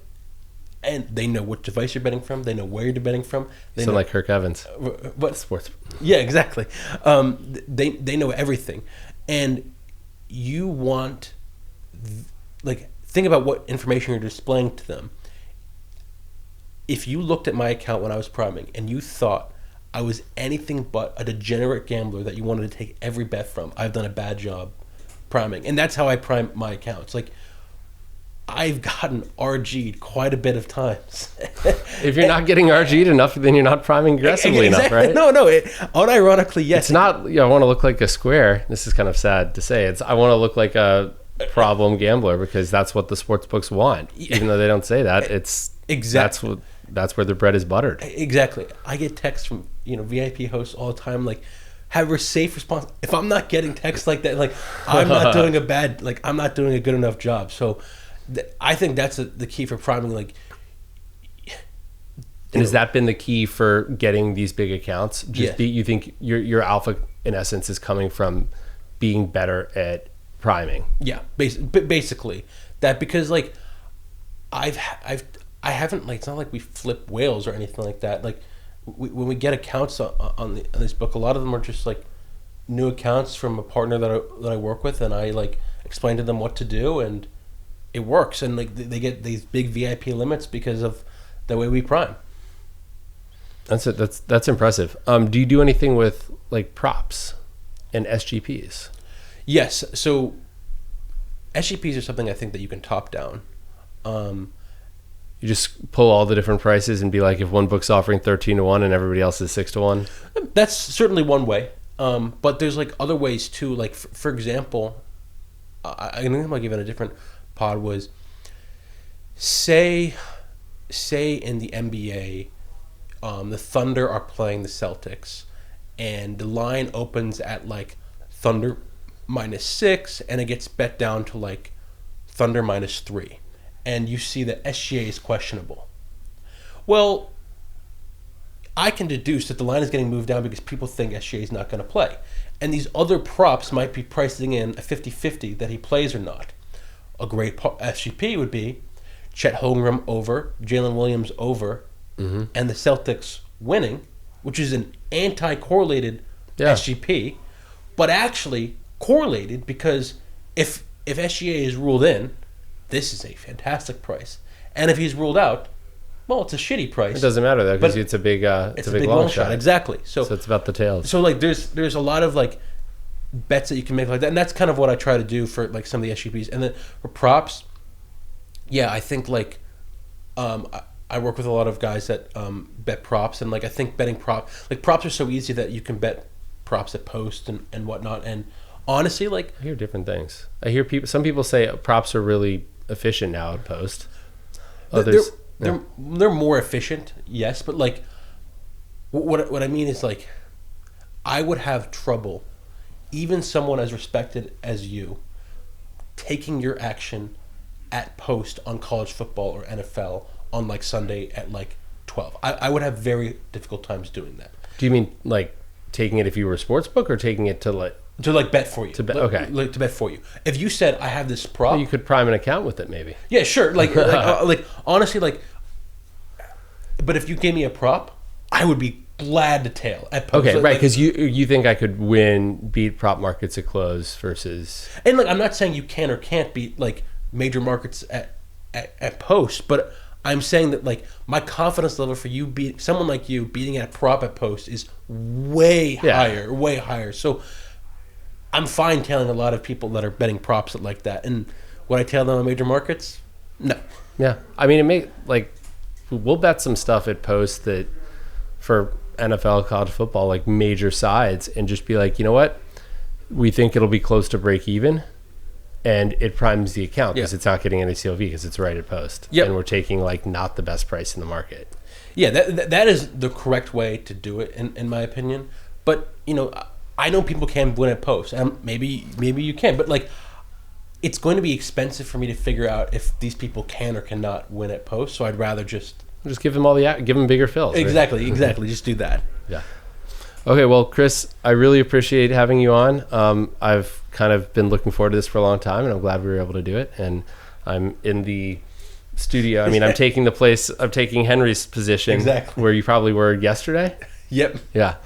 and they know what device you're betting from. They know where you're betting from. They know like Kirk Evans. What sports? Yeah, exactly. They know everything, and you want like think about what information you're displaying to them. If you looked at my account when I was priming and you thought I was anything but a degenerate gambler that you wanted to take every bet from, I've done a bad job priming. And that's how I prime my accounts. Like, I've gotten RG'd quite a bit of times. If you're not getting RG'd enough, then you're not priming aggressively enough, right? No. Unironically, yes. It's not, I want to look like a square. This is kind of sad to say. I want to look like a problem gambler because that's what the sports books want. Even though they don't say that, exactly. That's where the bread is buttered. Exactly. I get texts from VIP hosts all the time, like, have a safe response. If I'm not getting texts like that, like I'm not doing I'm not doing a good enough job. So I think that's the key for priming. Like, and has that been the key for getting these big accounts? You think your alpha in essence is coming from being better at priming? Yeah, basically that, because like I haven't, like, it's not like we flip whales or anything like that. Like when we get accounts on this book, a lot of them are just like new accounts from a partner that I work with, and I like explain to them what to do, and it works. And like they get these big VIP limits because of the way we prime. That's impressive. Do you do anything with like props and SGPs? Yes. So SGPs are something I think that you can top down. You just pull all the different prices and be like, if one book's offering 13-1 and everybody else is 6-1. That's certainly one way. But there's like other ways too. Like for example, I think I might give it a different pod was say in the NBA, the Thunder are playing the Celtics, and the line opens at like Thunder -6, and it gets bet down to like Thunder -3. And you see that SGA is questionable. Well, I can deduce that the line is getting moved down because people think SGA is not going to play. And these other props might be pricing in a 50-50 that he plays or not. A great SGP would be Chet Holmgren over, Jalen Williams over, and the Celtics winning, which is an anti-correlated SGP, but actually correlated because if SGA is ruled in, this is a fantastic price. And if he's ruled out, Well, it's a shitty price. It doesn't matter though, because But it's a big long shot. Exactly. So it's about the tails. So like there's a lot of like bets that you can make like that, and that's kind of what I try to do for like some of the SGPs. And then for props, yeah, I think like I work with a lot of guys that bet props, and like I think betting props are so easy that you can bet props at post and whatnot. And honestly, like I hear different things. I hear some people say props are really efficient now at post. Others they're more efficient, yes, but like what I mean is like I would have trouble, even someone as respected as you, taking your action at post on college football or NFL on like Sunday at like 12. I would have very difficult times doing that. Do you mean like taking it if you were a sportsbook, or taking it to like bet for you? To bet, okay. Like to bet for you. If you said I have this prop, well, you could prime an account with it, maybe. Yeah, sure. Like honestly, like. But if you gave me a prop, I would be glad to tail at post. Okay, right? Because you think I could beat prop markets at close versus. And like I'm not saying you can or can't beat like major markets at post, but I'm saying that like my confidence level for you someone like you beating at a prop at post is way higher. So I'm fine tailing a lot of people that are betting props at like that. And would I tail them on major markets? No. Yeah, I mean we'll bet some stuff at post that for NFL, college football, like major sides, and just be like, you know what, we think it'll be close to break even, and it primes the account because it's not getting any CLV because it's right at post. Yep. And we're taking like not the best price in the market. Yeah, that is the correct way to do it in my opinion. But you know, I know people can win at post, and maybe you can, but like it's going to be expensive for me to figure out if these people can or cannot win at post. So I'd rather just give them bigger fills. Exactly. Just do that. Yeah. Okay, well, Chris, I really appreciate having you on. I've kind of been looking forward to this for a long time, and I'm glad we were able to do it. And I'm in the studio. I mean, I'm taking Henry's position where you probably were yesterday. Yep. Yeah.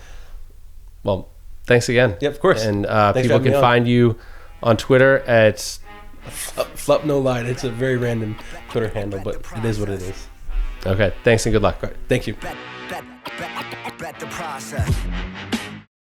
Well, thanks again. Yep, of course. And people can find you on Twitter at Flup No Line. It's a very random Twitter handle, but it is what it is. Okay. Thanks and good luck. All right, thank you. Bet the process.